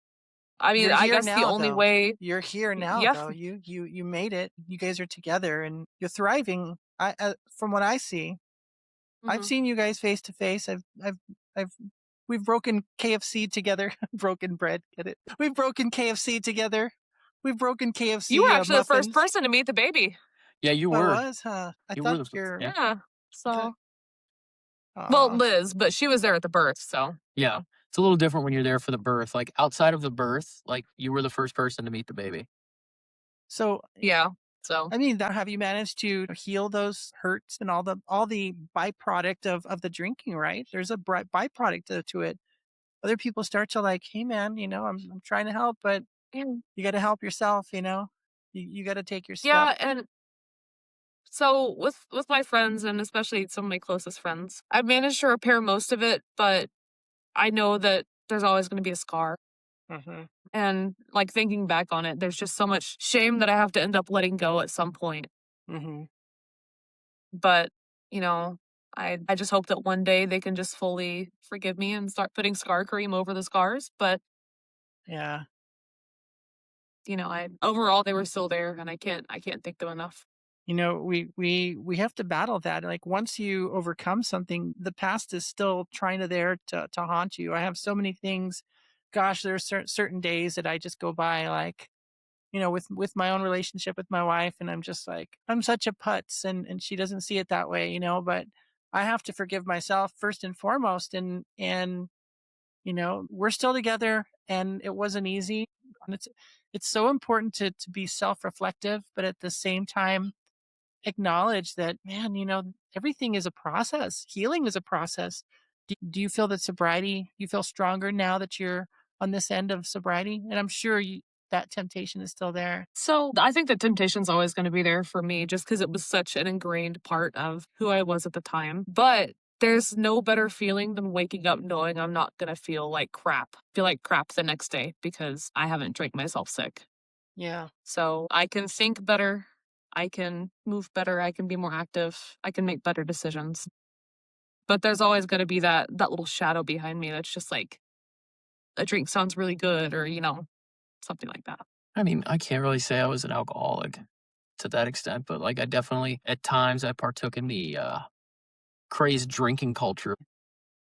Speaker 3: I mean,
Speaker 1: You're
Speaker 3: I
Speaker 1: here
Speaker 3: guess the
Speaker 1: now,
Speaker 3: only
Speaker 1: though.
Speaker 3: way.
Speaker 1: You're here now,
Speaker 3: Yeah.
Speaker 1: though. You made it. You guys are together and you're thriving. From what I see, I've
Speaker 3: Mhm.
Speaker 1: seen you guys face to face. We've broken KFC together. Broken bread. Get it? We've broken KFC together. We've broken KFC
Speaker 3: You were actually the first
Speaker 1: muffins.
Speaker 3: person to meet the baby.
Speaker 2: Yeah, you
Speaker 1: I
Speaker 2: were.
Speaker 1: was, huh? I
Speaker 2: You were
Speaker 1: thought
Speaker 2: the
Speaker 1: you're.
Speaker 3: Yeah. So, well,
Speaker 1: Aw.
Speaker 3: Liz, but she was there at the birth, so.
Speaker 2: Yeah. It's a little different when you're there for the birth. Like, outside of the birth, you were the first person to meet the baby.
Speaker 1: So
Speaker 3: Yeah. So.
Speaker 1: I mean, have you managed to heal those hurts and all the byproduct of the drinking? Right? There's a byproduct to it. Other people start to hey, man, I'm trying to help, but
Speaker 3: And
Speaker 1: you got to help yourself. You got to take your step.
Speaker 3: yeah, and so with my friends and especially some of my closest friends, I've managed to repair most of it, but I know that there's always going to be a scar. And thinking back on it, there's just so much shame that I have to end up letting go at some point. But, I just hope that one day they can just fully forgive me and start putting scar cream over the scars. But,
Speaker 1: Yeah.
Speaker 3: overall they were still there, and I can't thank them enough.
Speaker 1: we have to battle that. Like once you overcome something, the past is still trying to there to haunt you. I have so many things. Gosh, there's certain days that I just go by like, with my own relationship with my wife, and I'm just like, I'm such a putz, and she doesn't see it that way, but I have to forgive myself first and foremost, and we're still together, and it wasn't easy. And it's so important to be self-reflective, but at the same time acknowledge that, man, everything is a process. Healing is a process. Do you feel that sobriety, you feel stronger now that you're on this end of sobriety? And I'm sure that temptation is still there.
Speaker 3: So I think that temptation's always going to be there for me just because it was such an ingrained part of who I was at the time. But there's no better feeling than waking up knowing I'm not going to feel like crap the next day because I haven't drank myself sick.
Speaker 1: Yeah.
Speaker 3: So I can think better. I can move better. I can be more active. I can make better decisions. But there's always going to be that little shadow behind me that's just like, a drink sounds really good or, something like that.
Speaker 2: I mean, I can't really say I was an alcoholic to that extent, but like I definitely at times I partook in the crazed drinking culture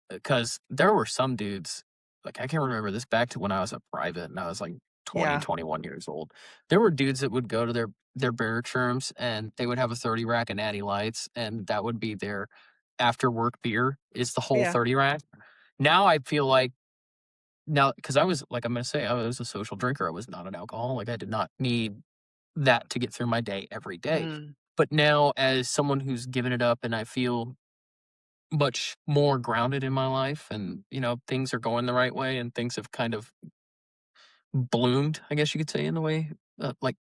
Speaker 2: because there were some dudes, like I can remember this back to when I was a private and I was like 20,
Speaker 1: Yeah.
Speaker 2: 21 years old. There were dudes that would go to their bear terms and they would have a 30 rack of Natty Lights and that would be their after work beer is the whole
Speaker 1: Yeah.
Speaker 2: 30 rack. Now I feel like now because I was like I'm gonna say I was a social drinker. I was not an alcoholic. I did not need that to get through my day every day.
Speaker 1: Mm.
Speaker 2: But now as someone who's given it up and I feel much more grounded in my life and things are going the right way and things have kind of bloomed, I guess you could say, in the way like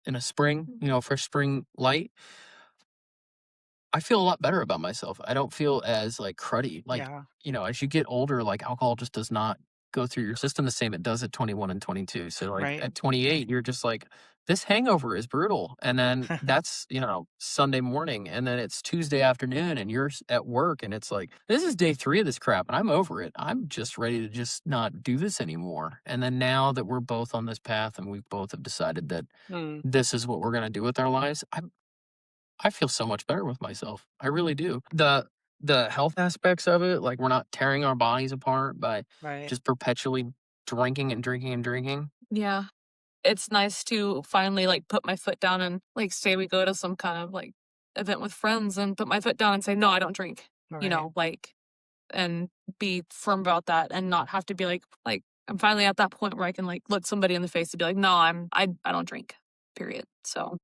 Speaker 2: in a spring, fresh spring light. I feel a lot better about myself. I don't feel as like cruddy. Like,
Speaker 1: Yeah.
Speaker 2: as you get older, like alcohol just does not go through your system the same it does at 21 and 22. So like
Speaker 1: Right.
Speaker 2: at 28, you're just like, this hangover is brutal. And then that's, Sunday morning. And then it's Tuesday afternoon and you're at work and it's like, this is day 3 of this crap and I'm over it. I'm just ready to just not do this anymore. And then now that we're both on this path and we both have decided that
Speaker 1: Mm.
Speaker 2: this is what we're going to do with our lives, I feel so much better with myself. I really do. The health aspects of it, like we're not tearing our bodies apart by
Speaker 1: Right.
Speaker 2: just perpetually drinking and drinking and drinking.
Speaker 3: Yeah. It's nice to finally like put my foot down and like say we go to some kind of like event with friends and put my foot down and say, no, I don't drink,
Speaker 1: Right.
Speaker 3: like, and be firm about that and not have to be like, I'm finally at that point where I can like look somebody in the face and be like, no, I don't drink, period. So.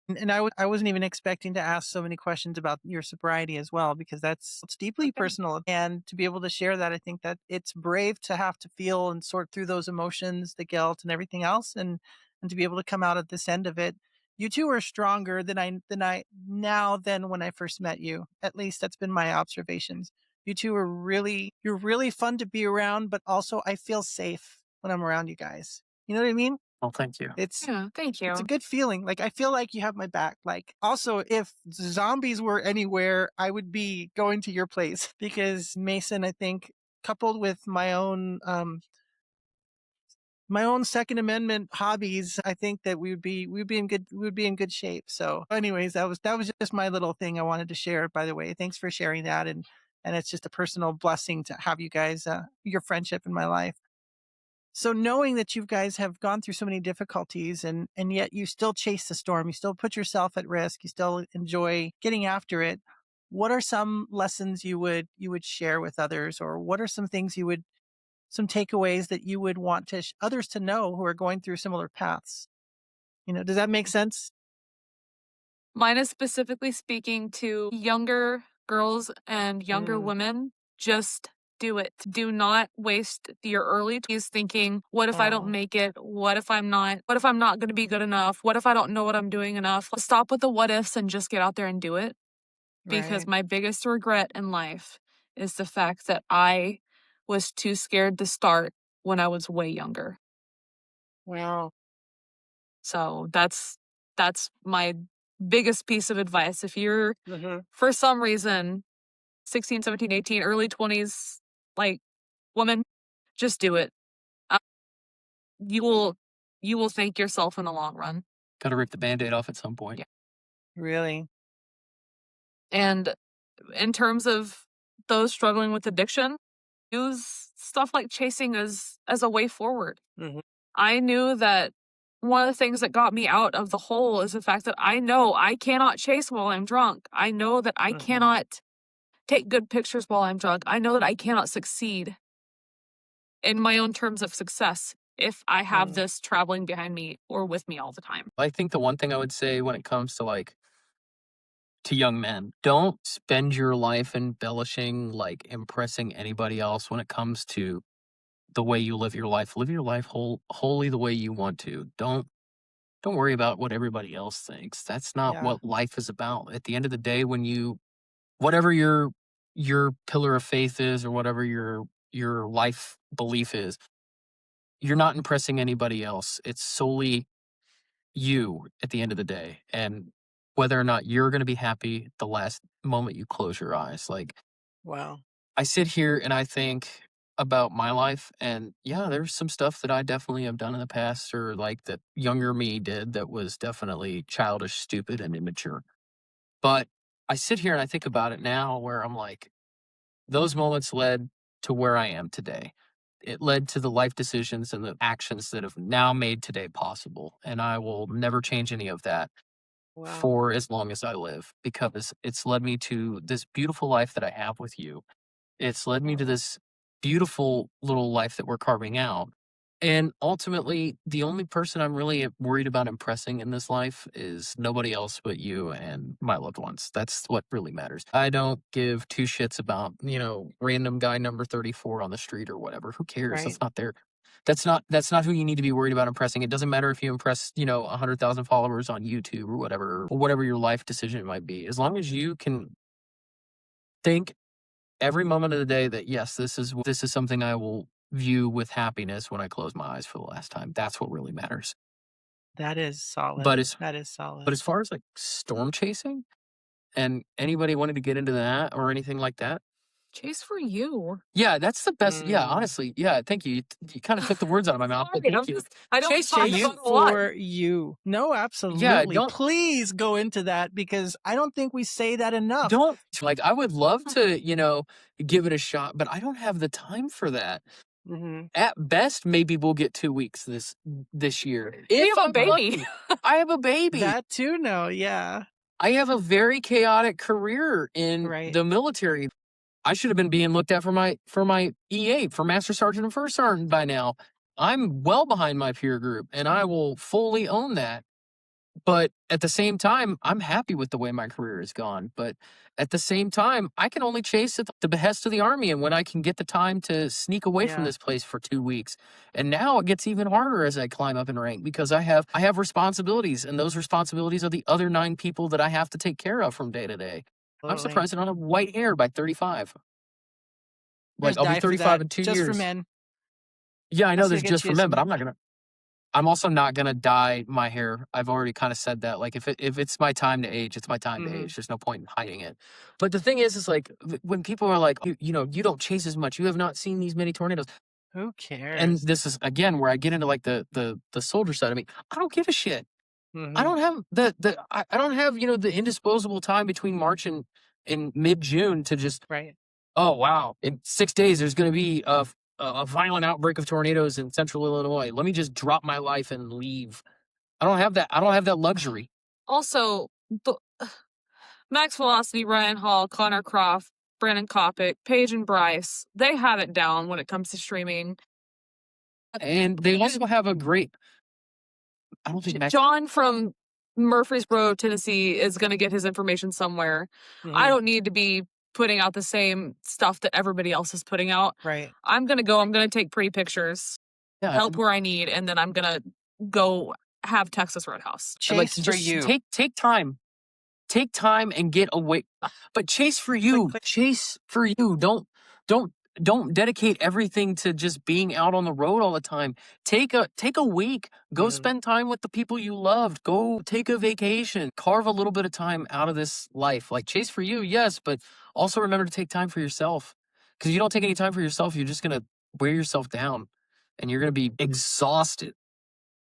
Speaker 1: And I wasn't even expecting to ask so many questions about your sobriety as well, because it's deeply personal. And to be able to share that, I think that it's brave to have to feel and sort through those emotions, the guilt and everything else. And to be able to come out at this end of it. You two are stronger than when I first met you. At least that's been my observations. You two you're really fun to be around, but also I feel safe when I'm around you guys. You know what I mean?
Speaker 2: Well, thank you.
Speaker 3: Yeah, thank you.
Speaker 1: It's a good feeling. Like, I feel like you have my back. Like, also, if zombies were anywhere, I would be going to your place because Mason, I think, coupled with my own Second Amendment hobbies, I think that we would be in good shape. So, anyways, that was just my little thing I wanted to share. By the way, thanks for sharing that, and it's just a personal blessing to have you guys, your friendship in my life. So knowing that you guys have gone through so many difficulties and yet you still chase the storm, you still put yourself at risk, you still enjoy getting after it. What are some lessons you would share with others, or what are some things some takeaways that you would want others to know who are going through similar paths? Does that make sense?
Speaker 3: Mine is specifically speaking to younger girls and younger
Speaker 1: Mm.
Speaker 3: women. Just do it. Do not waste your early 20s thinking, what if I don't
Speaker 1: Oh,
Speaker 3: make it? What if I'm not going to be good enough? What if I don't know what I'm doing enough? Stop with the what ifs and just get out there and do it. Because
Speaker 1: right.
Speaker 3: my biggest regret in life is the fact that I was too scared to start when I was way younger.
Speaker 1: Wow.
Speaker 3: So that's my biggest piece of advice. If you're
Speaker 1: Hmm.
Speaker 3: for some reason 16, 17, 18, early 20s, like woman, just do it. Uh, you will thank yourself in the long run.
Speaker 2: Got to rip the band-aid off at some point.
Speaker 3: Yeah.
Speaker 1: Really?
Speaker 3: And in terms of those struggling with addiction, use stuff like chasing as a way forward.
Speaker 1: Mhm.
Speaker 3: I knew that one of the things that got me out of the hole is the fact that I know I cannot chase while I'm drunk. I know that I
Speaker 1: Mhm.
Speaker 3: cannot take good pictures while I'm drunk. I know that I cannot succeed in my own terms of success if I have this traveling behind me or with me all the time.
Speaker 2: I think the one thing I would say when it comes to to young men, don't spend your life embellishing, impressing anybody else when it comes to the way you live your life. Live your life wholly the way you want to. Don't worry about what everybody else thinks. That's not
Speaker 1: Yeah.
Speaker 2: what life is about. At the end of the day, when you whatever your pillar of faith is, or whatever your life belief is, you're not impressing anybody else. It's solely you at the end of the day, and whether or not you're going to be happy the last moment you close your eyes.
Speaker 1: Wow.
Speaker 2: I sit here and I think about my life, and yeah, there's some stuff that I definitely have done in the past, or that younger me did, that was definitely childish, stupid, and immature. But I sit here and I think about it now, where I'm like, those moments led to where I am today. It led to the life decisions and the actions that have now made today possible. And I will never change any of that
Speaker 1: Wow.
Speaker 2: for as long as I live, because it's led me to this beautiful life that I have with you. It's led me to this beautiful little life that we're carving out. And ultimately, the only person I'm really worried about impressing in this life is nobody else but you and my loved ones. That's what really matters. I don't give two shits about, random guy number 34 on the street or whatever. Who cares?
Speaker 1: Right.
Speaker 2: That's not their that's not who you need to be worried about impressing. It doesn't matter if you impress, 100,000 followers on YouTube or whatever your life decision might be. As long as you can think every moment of the day that, yes, this is something I will view with happiness when I close my eyes for the last time. That's what really matters.
Speaker 1: That is
Speaker 2: But
Speaker 1: solid.
Speaker 2: as
Speaker 1: That is solid.
Speaker 2: but as far as storm chasing and anybody wanting to get into that or anything like that,
Speaker 3: Chase for you.
Speaker 2: yeah, that's the best. Yeah,
Speaker 1: Mm.
Speaker 2: honestly, yeah. Thank you. You kind of took the words out of my mouth. But
Speaker 3: Sorry,
Speaker 2: thank you.
Speaker 3: I don't
Speaker 2: Chase
Speaker 3: talk
Speaker 2: for you.
Speaker 3: about a lot.
Speaker 1: For you. No,
Speaker 2: Yeah,
Speaker 1: absolutely. Please go into that, because I don't think we say that enough.
Speaker 2: don't I would love to, give it a shot, but I don't have the time for that.
Speaker 1: Mhm.
Speaker 2: At best, maybe we'll get 2 weeks this year.
Speaker 3: We
Speaker 2: If
Speaker 3: have a
Speaker 2: I'm
Speaker 3: baby.
Speaker 2: lucky. I have a baby.
Speaker 1: That too, no, yeah.
Speaker 2: I have a very chaotic career in
Speaker 1: Right.
Speaker 2: the military. I should have been being looked at for my EA, for Master Sergeant and First Sergeant by now. I'm well behind my peer group, and I will fully own that. But at the same time, I'm happy with the way my career has gone. But at the same time, I can only chase at the behest of the Army, and when I can get the time to sneak away from
Speaker 1: Yeah.
Speaker 2: this place for 2 weeks. And now it gets even harder as I climb up in rank, because I have responsibilities, and those responsibilities are the other 9 people that I have to take care of from day to day. I'm
Speaker 1: Totally.
Speaker 2: surprised I don't have white hair by 35.
Speaker 1: There's
Speaker 2: I'll be
Speaker 1: die for
Speaker 2: 35
Speaker 1: that,
Speaker 2: in 2
Speaker 1: just for
Speaker 2: years.
Speaker 1: men.
Speaker 2: Yeah, I know
Speaker 1: That's gonna
Speaker 2: there's
Speaker 1: get
Speaker 2: just
Speaker 1: you
Speaker 2: for men, but
Speaker 1: some.
Speaker 2: I'm also not gonna dye my hair. I've already kind of said that. If it's my time to age, it's my time to
Speaker 1: Mhm.
Speaker 2: age. There's no point in hiding it. But the thing is when people are like, you don't chase as much. You have not seen these many tornadoes.
Speaker 1: Who
Speaker 2: And
Speaker 1: cares?
Speaker 2: this is again where I get into the soldier side of me. I don't give a shit. I
Speaker 1: Mhm.
Speaker 2: don't have I don't have, the indisposable time between March and mid June to just,
Speaker 1: Right.
Speaker 2: oh wow, in 6 days there's gonna be a violent outbreak of tornadoes in central Illinois. Let me just drop my life and leave. I don't have that. I don't have that luxury.
Speaker 3: Also, the Max Velocity, Ryan Hall, Connor Croft, Brandon Kopic, Paige and Bryce, they have it down when it comes to streaming.
Speaker 2: And they also have a great. I don't think Max.
Speaker 3: John from Murfreesboro, Tennessee is going to get his information somewhere. I
Speaker 1: Mhm.
Speaker 3: don't need to be putting out the same stuff that everybody else is putting out.
Speaker 1: Right.
Speaker 3: I'm going to take pretty pictures,
Speaker 2: Yeah,
Speaker 3: help where I need, and then I'm going to go have Texas Roadhouse.
Speaker 1: Chase for
Speaker 2: just
Speaker 1: you.
Speaker 2: take time. Take time and get away. But chase for you.
Speaker 1: click.
Speaker 2: Chase for you. Don't don't dedicate everything to just being out on the road all the time. Take a week. Go
Speaker 1: Mhm.
Speaker 2: spend time with the people you loved. Go take a vacation. Carve a little bit of time out of this life. Chase for you, yes, but also remember to take time for yourself. Because you don't take any time for yourself, you're just gonna wear yourself down, and you're gonna be exhausted.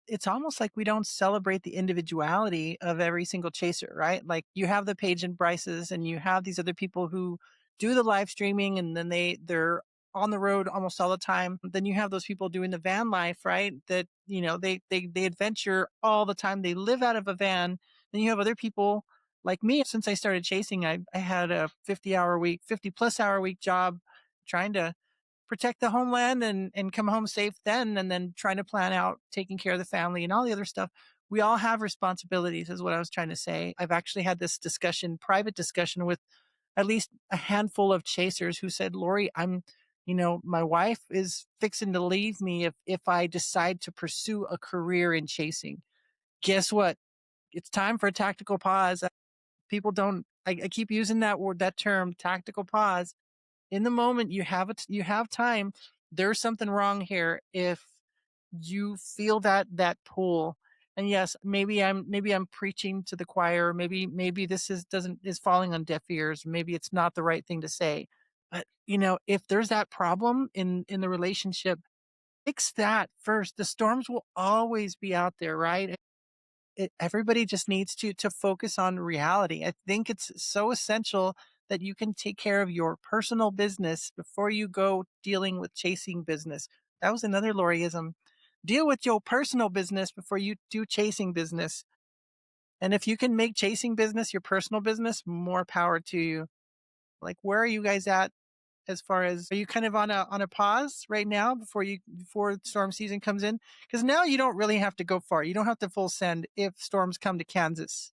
Speaker 1: it's almost like we don't celebrate the individuality of every single chaser, right? Like you have the Paige and Bryces, and you have these other people who do the live streaming, and then they're on the road almost all the time. Then you have those people doing the van life, right? That, they adventure all the time. They live out of a van. Then you have other people like me. Since I started chasing, I had a 50-hour week, 50+ hour week job, trying to protect the homeland and come home safe then, and then trying to plan out taking care of the family and all the other stuff. We all have responsibilities, is what I was trying to say. I've actually had this private discussion with at least a handful of chasers who said, Lori, my wife is fixing to leave me if I decide to pursue a career in chasing. Guess what? It's time for a tactical pause. People don't, I keep using that term, tactical pause. In the moment, you have time. There's something wrong here if you feel that pull. And yes, maybe I'm preaching to the choir. Maybe this is falling on deaf ears. Maybe it's not the right thing to say. But if there's that problem in the relationship, fix that first. The storms will always be out there, right? Everybody just needs to focus on reality. I think it's so essential that you can take care of your personal business before you go dealing with chasing business. That was another Loriism. Deal with your personal business before you do chasing business. And if you can make chasing business your personal business, more power to you. Like, where are you guys at as far as, are you kind of on a pause right now before storm season comes in? Because now you don't really have to go far. You don't have to full send if storms come to Kansas.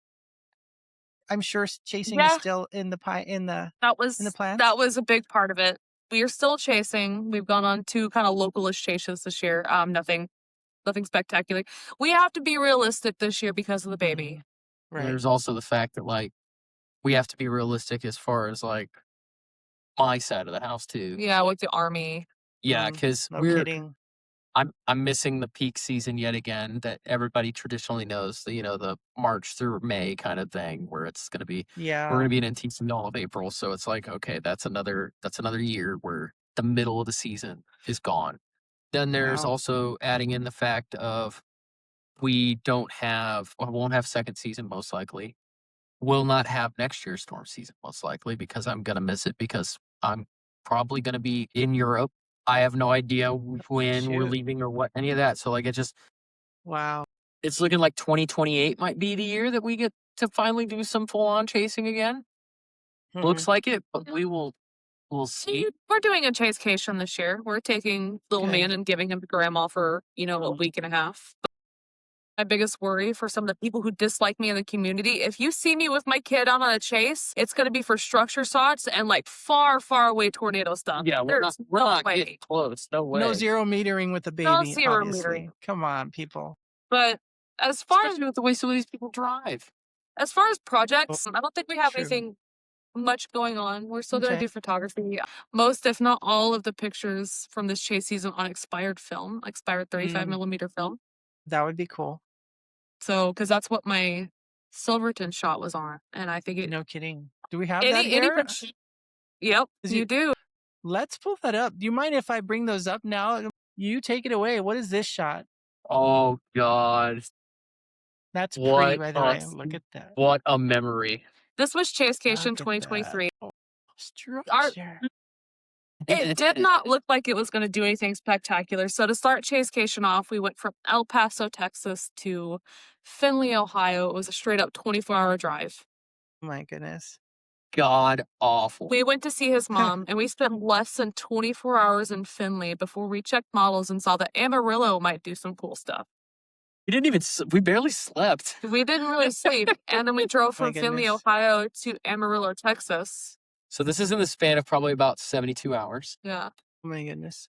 Speaker 1: I'm sure chasing is still in the plans.
Speaker 3: That was a big part of it. We are still chasing. We've gone on 2 kind of localish chases this year. Nothing spectacular. We have to be realistic this year because of the baby.
Speaker 1: Right.
Speaker 2: And there's also the fact that we have to be realistic as far as my side of the house too.
Speaker 3: Yeah, with the army.
Speaker 2: Yeah, because
Speaker 1: no kidding.
Speaker 2: I'm missing the peak season yet again that everybody traditionally knows, the March through May kind of thing, where it's gonna be we're gonna be in NTC all of April. So it's like, okay, that's another year where the middle of the season is gone. Then there's also adding in the fact of we won't have second season most likely. Will not have next year's storm season most likely because I'm gonna miss it because I'm probably gonna be in Europe. I have no idea when we're leaving or what any of that. So it just
Speaker 1: Wow.
Speaker 2: it's looking like 2028 might be the year that we get to finally do some full on chasing again. Looks like it, but we'll see.
Speaker 3: We're doing a chasecation this year. We're taking little man and giving him to grandma for, a week and a half. My biggest worry for some of the people who dislike me in the community, if you see me with my kid out on a chase, it's going to be for structure shots and far, far away tornado stuff.
Speaker 2: Yeah, we're not getting close. No way.
Speaker 1: No zero metering with the baby.
Speaker 3: No zero
Speaker 1: obviously.
Speaker 3: metering.
Speaker 1: Come on, people.
Speaker 3: But as far as
Speaker 2: with the way some of these people drive,
Speaker 3: as far as projects, I don't think we have anything much going on. We're still going to do photography. Most, if not all, of the pictures from this chase season on expired 35 millimeter film.
Speaker 1: That would be cool.
Speaker 3: So, because that's what my Silverton shot was on, and I think
Speaker 1: no kidding. Do we have that here?
Speaker 3: Yep, you do.
Speaker 1: Let's pull that up. Do you mind if I bring those up now? You take it away. What is this shot?
Speaker 2: Oh God,
Speaker 1: that's pretty, by the way. Look at that.
Speaker 2: What a memory.
Speaker 3: This was Chasecation 2023.
Speaker 1: Structure.
Speaker 3: It did not look like it was going to do anything spectacular. So to start Chasecation off, we went from El Paso, Texas to Findlay, Ohio. It was a straight up 24-hour drive.
Speaker 1: My goodness.
Speaker 2: God awful.
Speaker 3: We went to see his mom, and we spent less than 24 hours in Findlay before we checked models and saw that Amarillo might do some cool stuff.
Speaker 2: We barely slept.
Speaker 3: We didn't really sleep. And then we drove from Findlay, Ohio to Amarillo, Texas.
Speaker 2: So this is in the span of probably about 72 hours.
Speaker 3: Yeah.
Speaker 1: Oh my goodness.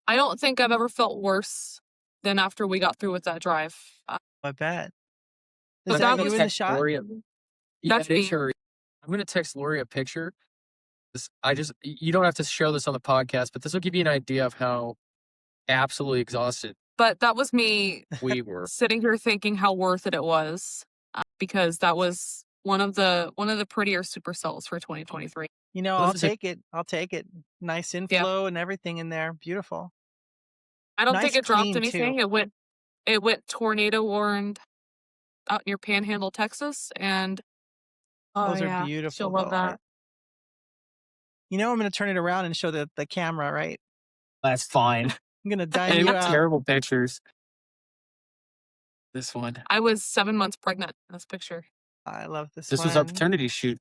Speaker 3: I don't think I've ever felt worse than after we got through with that drive.
Speaker 1: I bet.
Speaker 2: Is
Speaker 1: that you in the shot?
Speaker 3: That's me.
Speaker 2: I'm going to text Lori a picture. You don't have to share this on the podcast, but this will give you an idea of how absolutely exhausted.
Speaker 3: But that was me
Speaker 2: we were
Speaker 3: sitting here thinking how worth it was, because that was one of the prettier supercells for 2023.
Speaker 1: I'll take it. I'll take it. Nice inflow and everything in there. Beautiful.
Speaker 3: I don't think it dropped anything. Too. It went tornado warned out near Panhandle, Texas, and
Speaker 1: Those are
Speaker 3: yeah,
Speaker 1: beautiful,
Speaker 3: she'll love
Speaker 1: though.
Speaker 3: that.
Speaker 1: You know, I'm going to turn it around and show the camera, right?
Speaker 2: That's fine.
Speaker 1: I'm going to dime
Speaker 2: They
Speaker 1: you
Speaker 2: were
Speaker 1: out.
Speaker 2: terrible pictures. This one.
Speaker 3: I was 7 months pregnant in this picture.
Speaker 1: I love this
Speaker 2: This
Speaker 1: one.
Speaker 2: was our paternity shoot.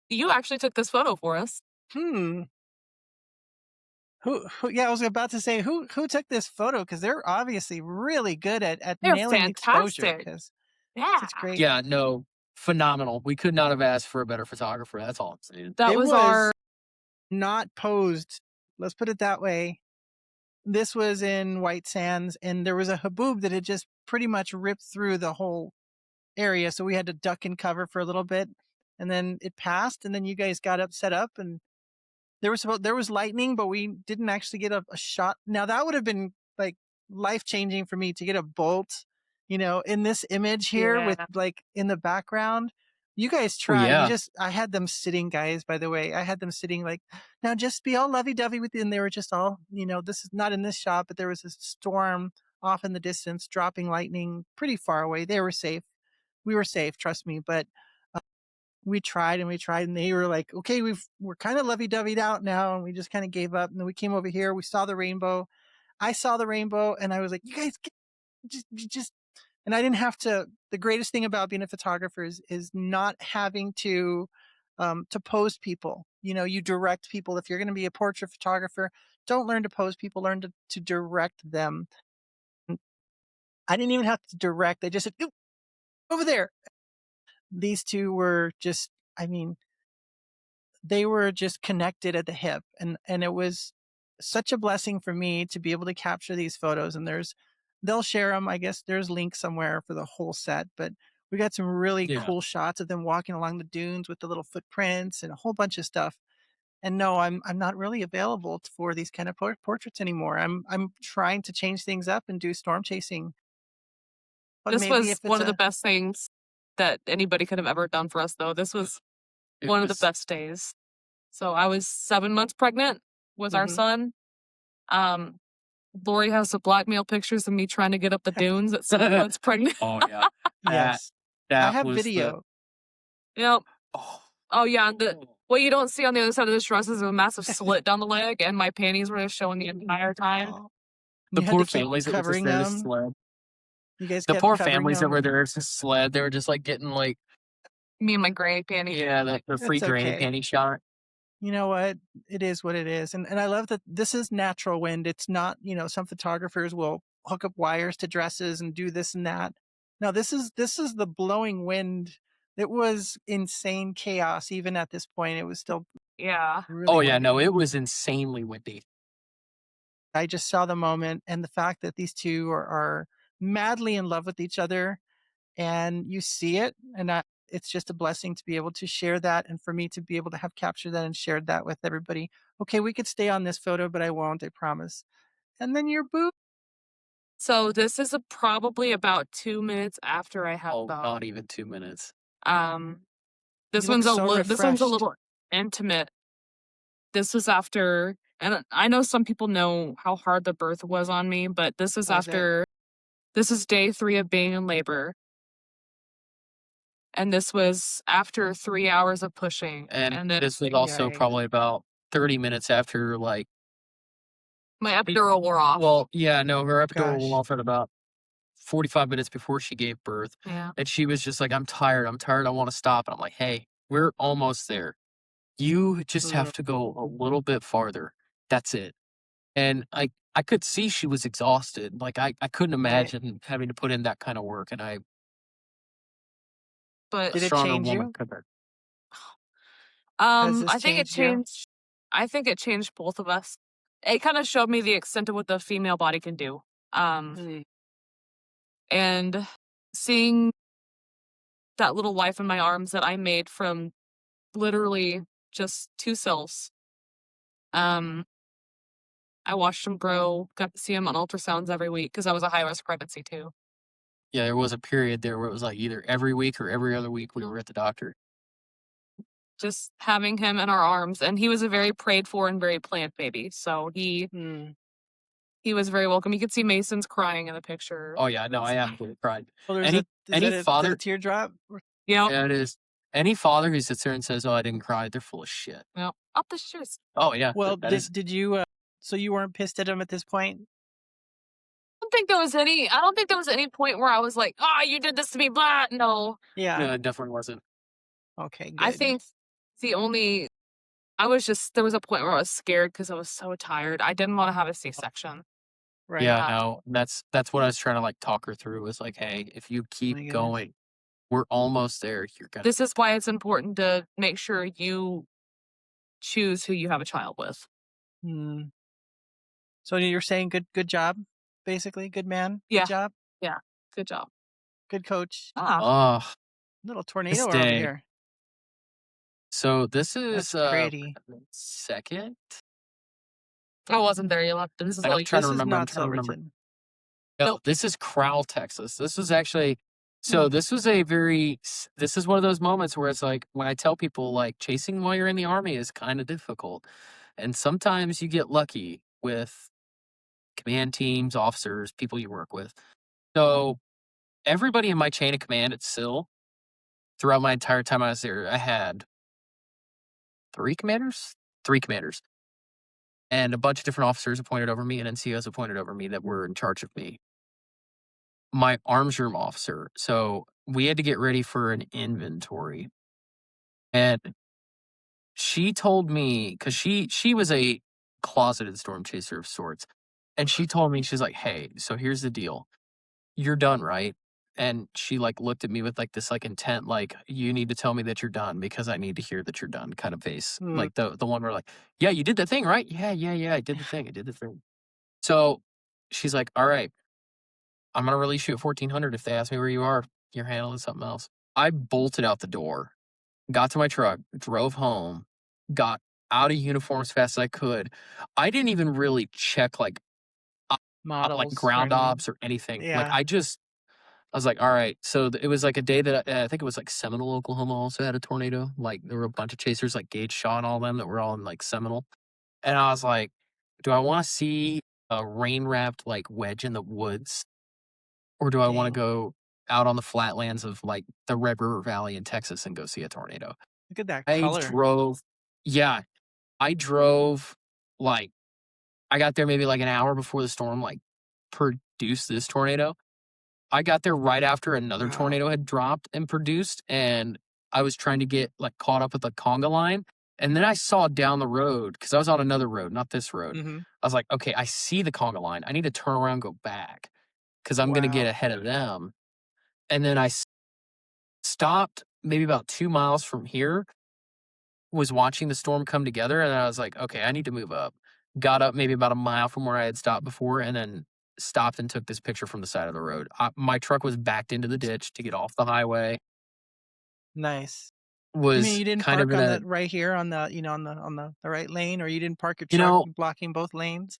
Speaker 3: You actually took this photo for us.
Speaker 1: Who? Yeah, I was about to say who took this photo, because they're obviously really good at
Speaker 3: They're
Speaker 1: nailing exposure.
Speaker 3: fantastic.
Speaker 1: Because
Speaker 3: Yeah.
Speaker 1: it's great.
Speaker 2: Yeah, no, phenomenal. We could not have asked for a better photographer. That's all I'm saying.
Speaker 3: That
Speaker 1: It
Speaker 3: was our
Speaker 1: not posed. Let's put it that way. This was in White Sands, and there was a haboob that had just pretty much ripped through the whole area, so we had to duck and cover for a little bit, and then it passed, and then you guys got up, set up, and there was lightning, but we didn't actually get a shot. Now that would have been like life-changing for me to get a bolt, in this image here with like in the background. You guys tried.
Speaker 2: yeah.
Speaker 1: I had them sitting, guys, by the way. I had them sitting like, now just be all lovey-dovey with you. And they were just all, this is not in this shot, but there was a storm off in the distance, dropping lightning pretty far away. They were safe. We were safe, trust me. But we tried, and they were like, okay, we're kind of lovey-doveyed out now. And we just kind of gave up. And then we came over here. We saw the rainbow. I saw the rainbow, and I was like, you guys just, and I didn't have to. The greatest thing about being a photographer is not having to pose people. You direct people. If you're going to be a portrait photographer, don't learn to pose people, learn to direct them. I didn't even have to direct. They just said, over there. These two were just, they were just connected at the hip. And it was such a blessing for me to be able to capture these photos. And they'll share them. I guess there's links somewhere for the whole set, but we got some really cool shots of them walking along the dunes with the little footprints and a whole bunch of stuff. And no, I'm not really available for these kind of portraits anymore. I'm trying to change things up and do storm chasing. But
Speaker 3: this
Speaker 1: maybe
Speaker 3: was
Speaker 1: if it's
Speaker 3: one of the best things that anybody could have ever done for us, though. This was one of the best days. So I was 7 months pregnant with our son. Lori has the blackmail pictures of me trying to get up the dunes at 7 months pregnant.
Speaker 2: Oh yeah.
Speaker 1: Yes. I have video.
Speaker 3: Yep. Oh yeah. What you don't see on the other side of this dress is a massive slit down the leg, and my panties were just showing the entire time.
Speaker 2: The poor families that were just there to sled.
Speaker 1: You guys
Speaker 2: the
Speaker 1: kept
Speaker 2: poor
Speaker 1: covering
Speaker 2: families that
Speaker 1: them.
Speaker 2: were there to sled. They were just like getting like
Speaker 3: me and my granny panties.
Speaker 2: Yeah, the free granny panty shot.
Speaker 1: You know what? It is what it is. And I love that this is natural wind. It's not, some photographers will hook up wires to dresses and do this and that. No, this is the blowing wind. It was insane chaos. Even at this point, it was still really windy.
Speaker 2: No, it was insanely windy.
Speaker 1: I just saw the moment, and the fact that these two are madly in love with each other, and you see it, and it's just a blessing to be able to share that, and for me to be able to have captured that and shared that with everybody. Okay, we could stay on this photo, but I won't, I promise. And then your boob.
Speaker 3: So this is probably about 2 minutes after I have
Speaker 2: not even 2 minutes.
Speaker 3: This one's a little intimate. This was after, and I know some people know how hard the birth was on me, but this is this is day 3 of being in labor. And this was after 3 hours of pushing.
Speaker 2: And this was also probably about 30 minutes after, like,
Speaker 3: my epidural wore off.
Speaker 2: Well, yeah, no, her epidural wore off at about 45 minutes before she gave birth.
Speaker 3: Yeah.
Speaker 2: And she was just like, I'm tired, I want to stop. And I'm like, hey, we're almost there. You just have to go a little bit farther. That's it. And I could see she was exhausted. Like, I couldn't imagine having to put in that kind of work. And
Speaker 3: But
Speaker 1: did it change you?
Speaker 3: I think it changed both of us. It kind of showed me the extent of what the female body can do. And seeing that little life in my arms that I made from literally just 2 cells. I watched him grow, got to see him on ultrasounds every week because I was a high-risk pregnancy too.
Speaker 2: Yeah, there was a period there where it was like either every week or every other week we were at the doctor.
Speaker 3: Just having him in our arms, and he was a very prayed for and very planned baby. So he He was very welcome. You could see Mason's crying in the picture.
Speaker 2: Oh yeah, no, I absolutely cried.
Speaker 1: Well, there's
Speaker 2: Any father,
Speaker 1: teardrop.
Speaker 3: Yeah.
Speaker 2: yeah, it is. Any father who sits there and says, "Oh, I didn't cry," they're full of shit.
Speaker 3: Yep. Up the shirts.
Speaker 2: Oh yeah,
Speaker 1: Well,
Speaker 2: that is.
Speaker 1: did you? So you weren't pissed at him at this point?
Speaker 3: I don't think there was any point where I was like, "Oh, you did this to me," blah. No.
Speaker 1: Yeah.
Speaker 2: No, it definitely wasn't.
Speaker 1: Okay. Good.
Speaker 3: I think there was a point where I was scared because I was so tired. I didn't want to have a C-section.
Speaker 1: Right.
Speaker 2: Yeah, no, that's what I was trying to like talk her through. Was like, hey, if you
Speaker 1: my
Speaker 2: keep
Speaker 1: goodness.
Speaker 2: going, we're almost there. You're gonna.
Speaker 3: This is why it's important to make sure you choose who you have a child with.
Speaker 1: Hmm. So you're saying good job, basically, good man.
Speaker 3: Yeah.
Speaker 1: Good job.
Speaker 3: Yeah. Good job.
Speaker 1: Good coach.
Speaker 2: Oh,
Speaker 1: Little tornado
Speaker 2: this
Speaker 1: over
Speaker 2: day.
Speaker 1: here.
Speaker 2: So this
Speaker 1: That's
Speaker 2: is
Speaker 1: pretty.
Speaker 2: second.
Speaker 3: I wasn't there. You left. This is
Speaker 2: I'm
Speaker 3: like
Speaker 2: trying to
Speaker 1: This is
Speaker 2: remember. I'm
Speaker 1: not
Speaker 2: trying to remember.
Speaker 1: Silverton.
Speaker 2: No,
Speaker 3: Nope.
Speaker 2: this is Crowell, Texas. This was actually. So this was this is one of those moments where it's like when I tell people like chasing while you're in the Army is kind of difficult. And sometimes you get lucky with command teams, officers, people you work with. So everybody in my chain of command at SIL, throughout my entire time I was there, I had three commanders, and a bunch of different officers appointed over me and NCOs appointed over me that were in charge of me. My arms room officer. So we had to get ready for an inventory. And she told me, because she was a closeted storm chaser of sorts. And she told me, she's like, hey, so here's the deal. You're done, right? And she like looked at me with like this like intent, like, you need to tell me that you're done because I need to hear that you're done kind of face. Like the one where like, yeah, you did the thing, right? Yeah, I did the thing. So she's like, all right, I'm gonna release you at 1400 if they ask me where you are. You're handling something else. I bolted out the door, got to my truck, drove home, got out of uniform as fast as I could. I didn't even really check like
Speaker 1: Models.
Speaker 2: ground ops or anything.
Speaker 1: Yeah.
Speaker 2: Like I was like, all right. So it was like a day that I think it was like Seminole, Oklahoma also had a tornado. Like there were a bunch of chasers like Gage Shaw and all them that were all in like Seminole. And I was like, do I want to see a rain wrapped like wedge in the woods? Or do I want to go out on the flatlands of like the Red River Valley in Texas and go see a tornado?
Speaker 1: Look at that
Speaker 2: I
Speaker 1: color.
Speaker 2: drove like, I got there maybe like an hour before the storm like produced this tornado. I got there right after another tornado had dropped and produced, and I was trying to get like caught up with the conga line. And then I saw down the road, because I was on another road, not this road. I was like, okay, I see the conga line. I need to turn around and go back because I'm going to get ahead of them. And then I stopped maybe about 2 miles from here, was watching the storm come together, and I was like, okay, I need to move up. Got up maybe about a mile from where I had stopped before, and then stopped and took this picture from the side of the road. My truck was backed into the ditch to get off the highway.
Speaker 1: Nice.
Speaker 2: Was
Speaker 1: you mean you didn't
Speaker 2: kind
Speaker 1: park
Speaker 2: of in
Speaker 1: on
Speaker 2: a,
Speaker 1: the right here on the on the right lane, or you didn't park your truck blocking both lanes?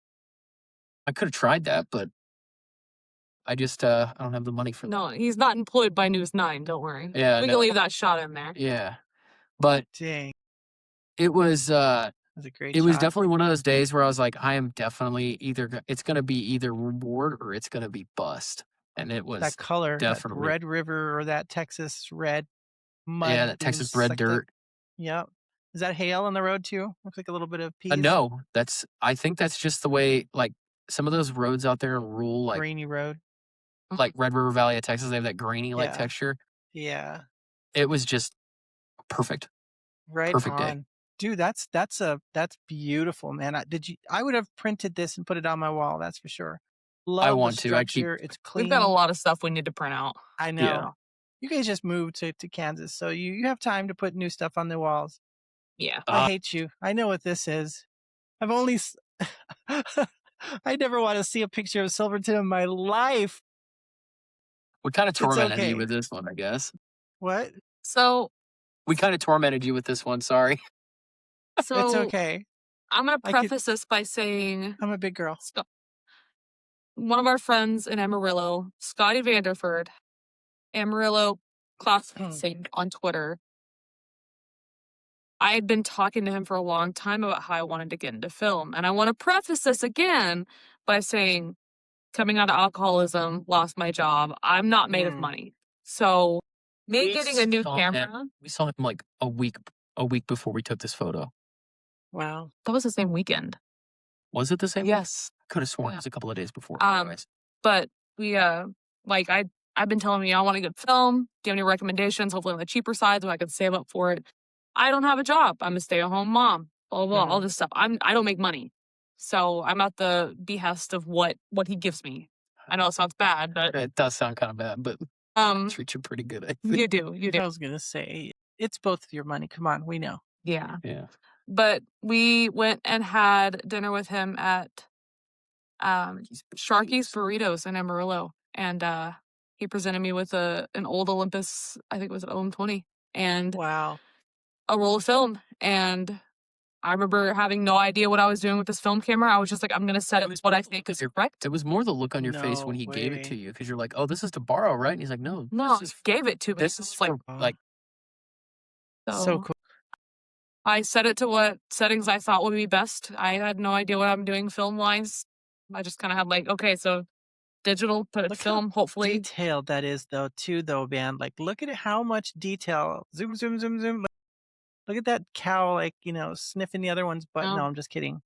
Speaker 2: I could have tried that, but I just I don't have the money for that.
Speaker 3: No, he's not employed by News 9. Don't worry.
Speaker 2: Yeah,
Speaker 3: we can leave that shot in there.
Speaker 2: Yeah, but
Speaker 1: dang,
Speaker 2: it was
Speaker 1: that was a great.
Speaker 2: It was definitely one of those days where I was like, I am definitely it's going to be either reward or it's going to be bust. And it was
Speaker 1: that color,
Speaker 2: definitely
Speaker 1: that Red River or that Texas red mud.
Speaker 2: Yeah, that Texas red dirt.
Speaker 1: Yep. Is that hail on the road too? Looks like a little bit of peas.
Speaker 2: No, I think that's just the way, like some of those roads out there in rural, like
Speaker 1: grainy road,
Speaker 2: like Red River Valley of Texas, they have that grainy like texture.
Speaker 1: Yeah.
Speaker 2: It was just perfect.
Speaker 1: Right
Speaker 2: Perfect
Speaker 1: on.
Speaker 2: day.
Speaker 1: Dude, that's beautiful, man. I would have printed this and put it on my wall, that's for sure. Love
Speaker 2: want
Speaker 1: the
Speaker 2: to.
Speaker 1: structure. It's clean.
Speaker 3: We've got a lot of stuff we need to print out.
Speaker 1: I know.
Speaker 2: Yeah.
Speaker 1: You guys just moved to Kansas, so you have time to put new stuff on the walls.
Speaker 3: Yeah.
Speaker 1: I hate you. I know what this is. I've only I never want to see a picture of Silverton in my life.
Speaker 2: We kind of tormented you with this one, I guess.
Speaker 1: What?
Speaker 3: So
Speaker 2: we kind of tormented you with this one, sorry.
Speaker 3: So
Speaker 1: it's okay.
Speaker 3: I'm going to preface this by saying
Speaker 1: I'm a big girl.
Speaker 3: One of our friends in Amarillo, Scotty Vanderford, Amarillo Classic on Twitter. I had been talking to him for a long time about how I wanted to get into film. And I want to preface this again by saying, coming out of alcoholism, lost my job. I'm not made of money. So me getting a new camera.
Speaker 2: We saw him like a week before we took this photo.
Speaker 1: Wow.
Speaker 3: That was the same weekend.
Speaker 2: Was it the same?
Speaker 3: Yes.
Speaker 2: I could have sworn it was a couple of days before.
Speaker 3: But we like I've been telling me I want a good film. Do you have any recommendations? Hopefully on the cheaper side so I can save up for it. I don't have a job. I'm a stay-at-home mom. Blah blah blah. All this stuff. I don't make money. So I'm at the behest of what he gives me. I know it sounds bad, but
Speaker 2: it does sound kind of bad, but treat you pretty good. I think.
Speaker 3: You do.
Speaker 1: I was gonna say it's both your money. Come on, we know.
Speaker 3: Yeah.
Speaker 2: Yeah.
Speaker 3: But we went and had dinner with him at Sharky's Burritos in Amarillo, and he presented me with an old Olympus, I think it was an OM20, and
Speaker 1: wow,
Speaker 3: a roll of film. And I remember having no idea what I was doing with this film camera. I was just like, I'm gonna set it with what I think is correct.
Speaker 2: It was more the look on your face when he gave it to you, because you're like, "Oh, this is to borrow, right?" And he's like, "No,
Speaker 3: he gave it to me.
Speaker 2: This is for like."
Speaker 1: So cool.
Speaker 3: I set it to what settings I thought would be best. I had no idea what I'm doing film wise. I just kind of had like, okay, so digital, put it film, hopefully.
Speaker 1: Detailed that is though, man. Like, look at how much detail. Zoom, zoom, zoom, zoom. Look at that cow, like, sniffing the other one's butt. No, I'm just kidding.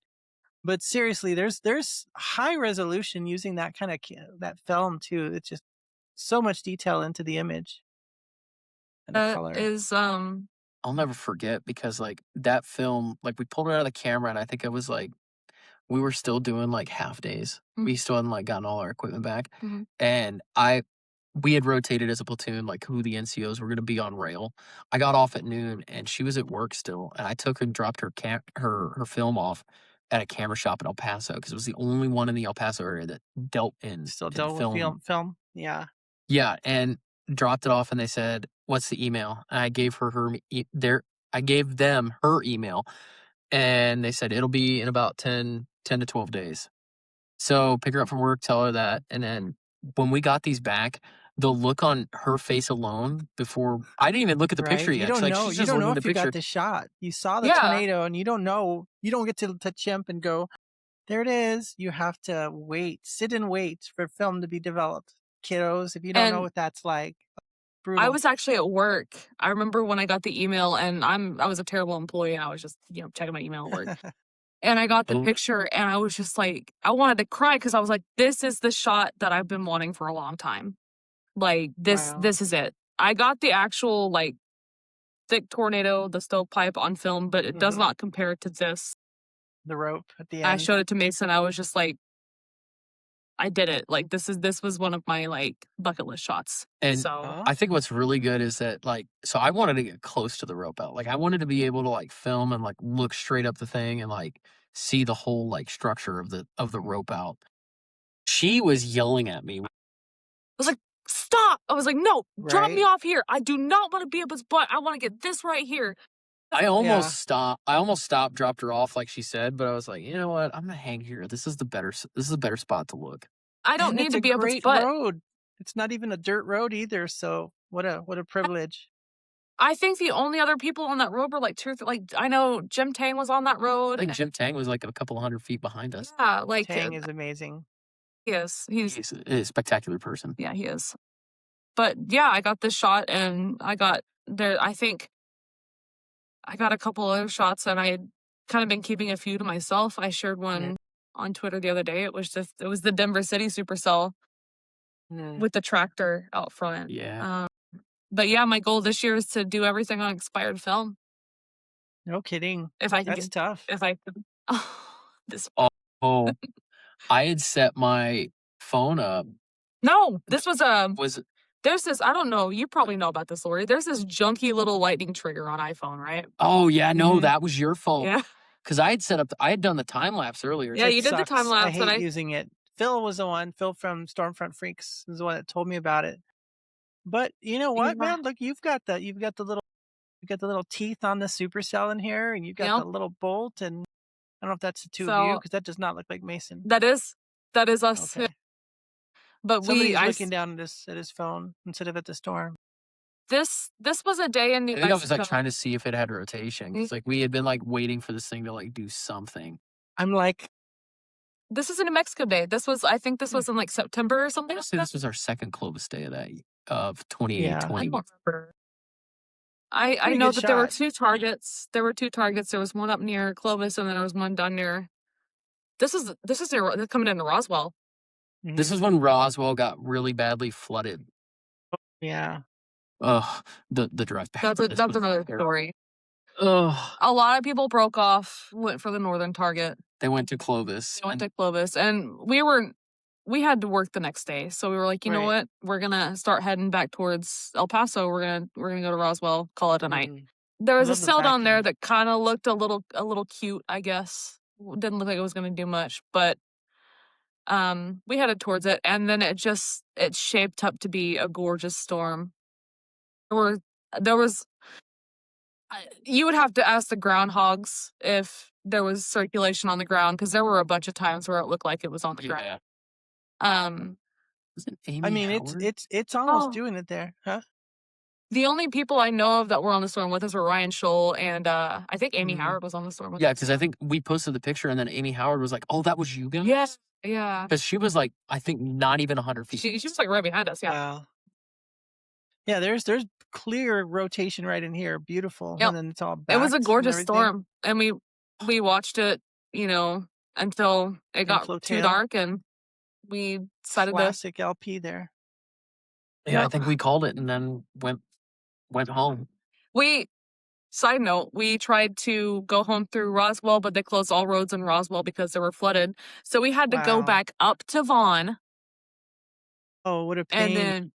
Speaker 1: But seriously, there's high resolution using that kind of that film too. It's just so much detail into the image and the color.
Speaker 3: Is
Speaker 2: I'll never forget, because like that film, like we pulled it out of the camera, and I think it was like we were still doing like half days. We still hadn't like gotten all our equipment back, and we had rotated as a platoon, like who the NCOs were going to be on rail. I got off at noon, and she was at work still, and I took her and dropped her film off at a camera shop in El Paso, because it was the only one in the El Paso area that dealt in
Speaker 1: with film. Yeah.
Speaker 2: Yeah, and dropped it off, and they said, "What's the email?" And I gave I gave them her email, and they said it'll be in about 10 to 12 days. So pick her up from work, tell her that, and then when we got these back, the look on her face alone before I didn't even look at the picture yet.
Speaker 1: You don't know.
Speaker 2: She's
Speaker 1: You don't know if you
Speaker 2: picture.
Speaker 1: got the shot. You saw the tornado, and you don't know. You don't get to chimp and go, there it is. You have to sit and wait for film to be developed. Kiddos, if you don't know what that's like. Brutal.
Speaker 3: I was actually at work. I remember when I got the email, and I was a terrible employee, and I was just checking my email at work. And I got the picture, and I was just like, I wanted to cry, because I was like, this is the shot that I've been wanting for a long time. Like, this is it. I got the actual, like, thick tornado, the stovepipe on film, but it does not compare to this.
Speaker 1: The rope at the end.
Speaker 3: I showed it to Mason. I was just like, I did it. Like, this was one of my, like, bucket list shots.
Speaker 2: And
Speaker 3: so
Speaker 2: I think what's really good is that, like, so I wanted to get close to the rope out. Like, I wanted to be able to like film and like look straight up the thing and like see the whole like structure of the rope out. She was yelling at me.
Speaker 3: I was like, stop. I was like, no, drop me off here. I do not want to be up his butt. I want to get this right here.
Speaker 2: I almost stopped, dropped her off like she said, but I was like, you know what? I'm gonna hang here. This is a better spot to look.
Speaker 3: I don't need to be up his butt.
Speaker 1: Road. It's not even a dirt road either. So what a privilege.
Speaker 3: I think the only other people on that road were like I know Jim Tang was on that road.
Speaker 2: I think Jim Tang was like a couple 100 feet behind us.
Speaker 3: Yeah, like
Speaker 1: Tang is amazing.
Speaker 3: He is. He's
Speaker 2: a spectacular person.
Speaker 3: Yeah, he is. But yeah, I got this shot, and I got there. I think I got a couple other shots, and I had kind of been keeping a few to myself. I shared one on Twitter the other day. It was the Denver City Supercell with the tractor out front.
Speaker 2: Yeah.
Speaker 3: But yeah, my goal this year is to do everything on expired film.
Speaker 1: No kidding.
Speaker 3: If I
Speaker 1: That's tough.
Speaker 3: If I could. This.
Speaker 2: Oh, I had set my phone up.
Speaker 3: No, this was There's this, I don't know, you probably know about this, Lori. There's this junky little lightning trigger on iPhone, right?
Speaker 2: Oh, yeah, no, that was your phone.
Speaker 3: Yeah.
Speaker 2: Because I had done the time lapse earlier.
Speaker 3: Yeah, you did the time lapse.
Speaker 1: I hate using it. Phil was the one. Phil from Stormfront Freaks is the one that told me about it. But you know what, man? Look, you've got the little teeth on the supercell in here, and you've got the little bolt, and I don't know if that's the two of you, because that does not look like Mason.
Speaker 3: That is us.
Speaker 1: Okay.
Speaker 3: But
Speaker 1: somebody's looking down at his phone instead of at the storm.
Speaker 3: This was a day in New Mexico.
Speaker 2: I was like trying to see if it had rotation. It's like we had been like waiting for this thing to like do something.
Speaker 1: I'm like,
Speaker 3: This is a New Mexico day. I think this was in like September or something.
Speaker 2: Honestly, this was our second Clovis day of 2020.
Speaker 1: Yeah.
Speaker 3: I don't remember. I
Speaker 1: Pretty
Speaker 3: know
Speaker 1: good
Speaker 3: that there were
Speaker 1: shot.
Speaker 3: 2 targets. There were 2 targets. There was one up near Clovis, and then there was one down near. This is coming into Roswell.
Speaker 2: This is when Roswell got really badly flooded.
Speaker 1: Yeah.
Speaker 2: Ugh, the drive back.
Speaker 3: That's another story.
Speaker 2: Ugh.
Speaker 3: A lot of people broke off, went for the northern target.
Speaker 2: They went to Clovis.
Speaker 3: They went to Clovis, and we had to work the next day, so we were like, you know what, we're gonna start heading back towards El Paso. We're gonna go to Roswell, call it a night. There was a cell down there that kind of looked a little cute, I guess. Didn't look like it was gonna do much, but we headed towards it, and then it shaped up to be a gorgeous storm. There was you would have to ask the groundhogs if there was circulation on the ground, because there were a bunch of times where it looked like it was on the ground.
Speaker 2: Wasn't Amy
Speaker 1: I mean,
Speaker 2: Howard?
Speaker 1: it's almost doing it there, huh?
Speaker 3: The only people I know of that were on the storm with us were Ryan Scholl, and I think Amy Howard was on the storm with us.
Speaker 2: Yeah, because I think we posted the picture, and then Amy Howard was like, "Oh, that was you guys?"
Speaker 3: Yes, yeah.
Speaker 2: Because she was like, I think not even 100 feet.
Speaker 3: She was like right behind us. Yeah.
Speaker 1: Wow. Yeah, there's clear rotation right in here. Beautiful.
Speaker 3: Yep.
Speaker 1: And then it's all
Speaker 3: It was a
Speaker 1: backed and
Speaker 3: gorgeous
Speaker 1: everything.
Speaker 3: storm, and we watched it, until it got too dark, and we decided
Speaker 1: Classic LP there.
Speaker 2: Yeah, I think we called it and then went home.
Speaker 3: Side note, we tried to go home through Roswell, but they closed all roads in Roswell because they were flooded. So we had to go back up to Vaughn.
Speaker 1: Oh, what a pain.
Speaker 3: And then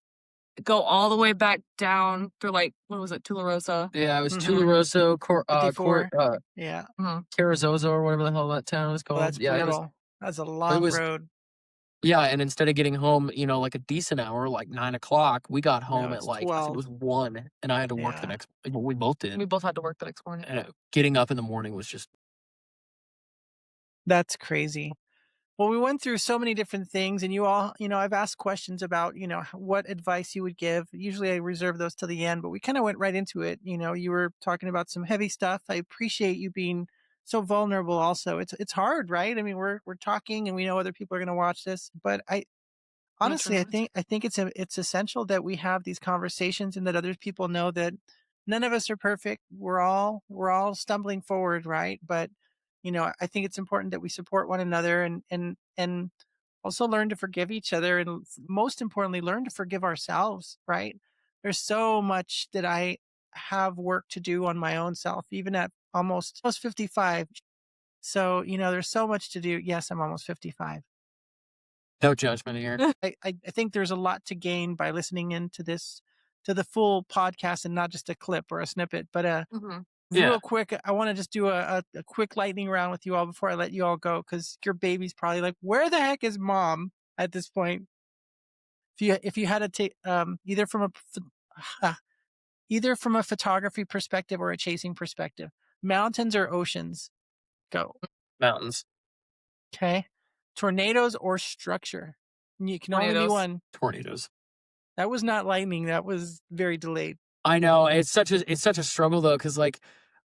Speaker 3: go all the way back down through, like, what was it, Tularosa?
Speaker 2: Yeah, it was Tularosa,
Speaker 1: yeah.
Speaker 2: Carrizozo, or whatever the hell that town is called.
Speaker 1: Well, that's brutal. That's a long road.
Speaker 2: Yeah, and instead of getting home, like a decent hour, like 9 o'clock, we got home at like
Speaker 1: 12.
Speaker 2: I think it was 1, and I had to work the next. We both did.
Speaker 3: We both had to work the next morning.
Speaker 2: And getting up in the morning was just.
Speaker 1: That's crazy. Well, we went through so many different things, and you all, I've asked questions about, what advice you would give. Usually I reserve those till the end, but we kind of went right into it. You were talking about some heavy stuff. I appreciate you being so vulnerable also. It's hard, right? I mean, we're talking and we know other people are going to watch this, but honestly, I think it's essential that we have these conversations and that other people know that none of us are perfect. We're all stumbling forward, right? But I think it's important that we support one another and also learn to forgive each other, and most importantly, learn to forgive ourselves, right? There's so much that I have work to do on my own self, even at almost 55. So, there's so much to do. Yes, I'm almost 55.
Speaker 2: No judgment here.
Speaker 1: I think there's a lot to gain by listening into to the full podcast and not just a clip or a snippet. But real quick, I want to just do a quick lightning round with you all before I let you all go, because your baby's probably like, where the heck is mom at this point? If you had to take either from a photography perspective or a chasing perspective, mountains or oceans, go.
Speaker 2: Mountains.
Speaker 1: Okay. Tornadoes or structure? You can only be one.
Speaker 2: Tornadoes.
Speaker 1: That was not lightning. That was very delayed.
Speaker 2: I know. It's such a struggle though, because like,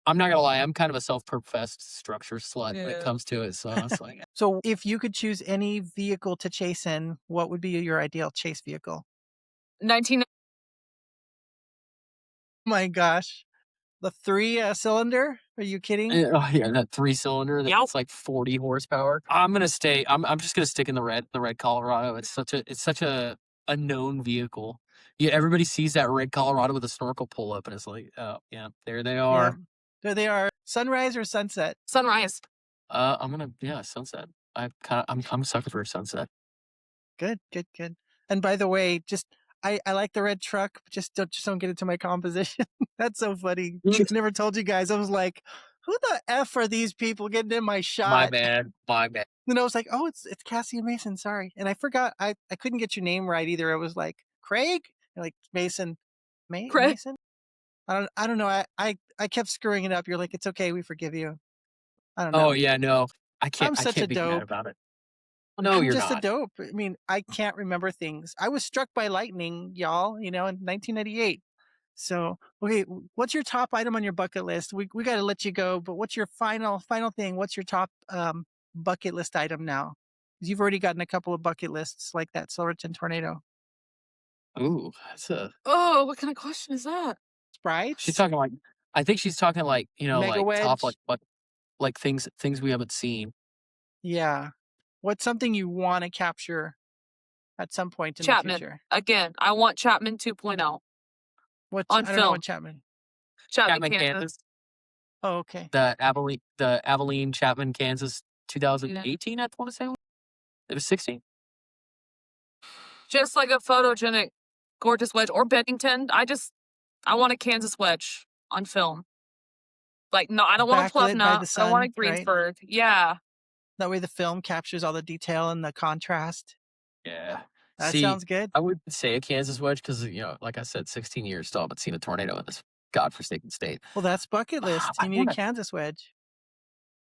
Speaker 2: I'm not gonna lie, I'm kind of a self-professed structure slut when it comes to it. So it's like.
Speaker 1: So if you could choose any vehicle to chase in, what would be your ideal chase vehicle?
Speaker 3: 19.
Speaker 1: Oh my gosh. The 3-cylinder? Are you kidding?
Speaker 2: Oh yeah, that 3-cylinder that's like 40 horsepower. I'm just gonna stick in the red Colorado. It's such a known vehicle. Yeah, everybody sees that red Colorado with a snorkel pull up, and it's like, oh yeah, there they are.
Speaker 1: Yeah, there they are. Sunrise or sunset?
Speaker 3: Sunrise.
Speaker 2: Sunset. I'm a sucker for a sunset.
Speaker 1: Good. And by the way, I like the red truck, but just don't get into my composition. That's so funny. I never told you guys. I was like, who the F are these people getting in my shot?
Speaker 2: My bad.
Speaker 1: Then I was like, oh, it's Cassie and Mason. Sorry. And I forgot. I couldn't get your name right either. I was like, Craig? You're like, Mason.
Speaker 3: Craig.
Speaker 1: Mason? I don't know. I kept screwing it up. You're like, it's okay. We forgive you. I don't know.
Speaker 2: Oh yeah, no. I can't be
Speaker 1: dope.
Speaker 2: mad about it. No,
Speaker 1: I'm
Speaker 2: you're
Speaker 1: just
Speaker 2: not.
Speaker 1: a dope. I mean, I can't remember things. I was struck by lightning, y'all, in 1998. So, okay, what's your top item on your bucket list? We got to let you go, but what's your final thing? What's your top bucket list item now? You've already gotten a couple of bucket lists like that Silverton tornado.
Speaker 2: Ooh, that's a.
Speaker 3: Oh, what kind of question is that?
Speaker 1: Sprites?
Speaker 2: She's talking like. I think she's talking like
Speaker 1: Mega
Speaker 2: like top
Speaker 1: wedge?
Speaker 2: like things we haven't seen.
Speaker 1: Yeah. What's something you want to capture at some point in
Speaker 3: Chapman.
Speaker 1: the future?
Speaker 3: Again, I want Chapman 2.0
Speaker 1: What's
Speaker 3: on
Speaker 1: I don't know
Speaker 3: film.
Speaker 1: what Chapman.
Speaker 3: Chapman,
Speaker 2: Kansas.
Speaker 3: Kansas.
Speaker 1: Oh, okay.
Speaker 2: The Abilene Chapman, Kansas, 2018. I want to say it was 16.
Speaker 3: Just like a photogenic, gorgeous wedge, or Bennington. I want a Kansas wedge on film. Like, no, I don't want a
Speaker 1: Backlit by
Speaker 3: Plevna.
Speaker 1: the
Speaker 3: I don't want a
Speaker 1: sun, right?
Speaker 3: Greensburg. Yeah.
Speaker 1: That way the film captures all the detail and the contrast.
Speaker 2: Yeah.
Speaker 1: That
Speaker 2: See,
Speaker 1: sounds good.
Speaker 2: I would say a Kansas wedge because like I said, 16 years still haven't seen a tornado in this godforsaken state.
Speaker 1: Well, that's bucket list. You need a Kansas wedge.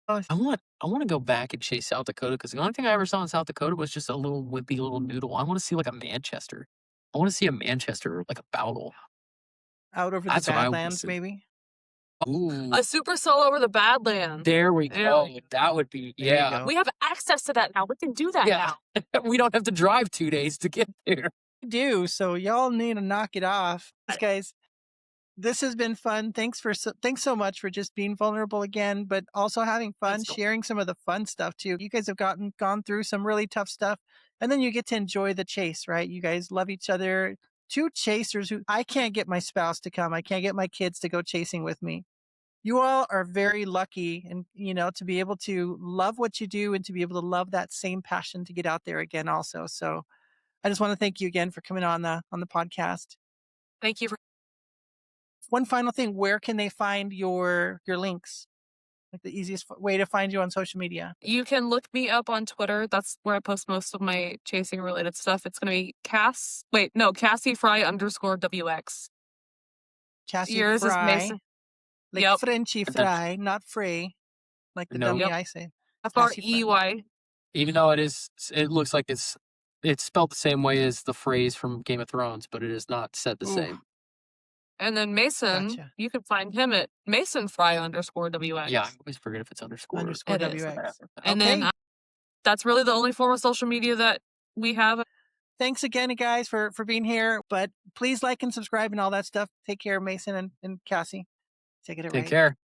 Speaker 2: I want to go back and chase South Dakota because the only thing I ever saw in South Dakota was just a little wimpy little noodle. I want to see like a Manchester. I want to see a Manchester like a Bowdle.
Speaker 1: Out over
Speaker 2: That's
Speaker 1: the
Speaker 2: what I wanna
Speaker 1: Badlands,
Speaker 2: see.
Speaker 1: maybe.
Speaker 2: Ooh,
Speaker 3: A super soul over the Badlands.
Speaker 2: there we
Speaker 3: Yeah.
Speaker 2: go. That would be
Speaker 1: There you
Speaker 2: yeah.
Speaker 1: go.
Speaker 3: We have access to that now. We can do that
Speaker 2: Yeah.
Speaker 3: now.
Speaker 2: We don't have to drive 2 days to get there.
Speaker 1: You do, so y'all need to knock it off. Guys, this has been fun. Thanks so much for just being vulnerable again, but also having fun, sharing some of the fun stuff too. You guys have gone through some really tough stuff, and then you get to enjoy the chase, right? You guys love each other. Two chasers who I can't get my spouse to come. I can't get my kids to go chasing with me. You all are very lucky, and to be able to love what you do and to be able to love that same passion to get out there again also. So I just want to thank you again for coming on the podcast.
Speaker 3: Thank you for.
Speaker 1: One final thing, where can they find your links? Like the easiest way to find you on social media?
Speaker 3: You can look me up on Twitter. That's where I post most of my chasing related stuff. It's going to be Cassie Frey _WX.
Speaker 1: Cassie
Speaker 3: Yours is
Speaker 1: Frey.
Speaker 3: Mason.
Speaker 1: Like
Speaker 3: Yep.
Speaker 1: Frenchy Fry, not Frey. Like the dummy I say.
Speaker 3: Frey.
Speaker 2: Even though it looks like it's spelled the same way as the phrase from Game of Thrones, but it is not said the same.
Speaker 3: And then Mason,
Speaker 1: Gotcha.
Speaker 3: You can find him at Mason Frey _WX.
Speaker 2: Yeah, I always forget if it's underscore.
Speaker 1: Underscore
Speaker 3: It is.
Speaker 1: WX.
Speaker 3: And
Speaker 1: Okay.
Speaker 3: then that's really the only form of social media that we have.
Speaker 1: Thanks again, guys, for being here. But please like and subscribe and all that stuff. Take care, Mason and Cassie. Take it right.
Speaker 2: Take care.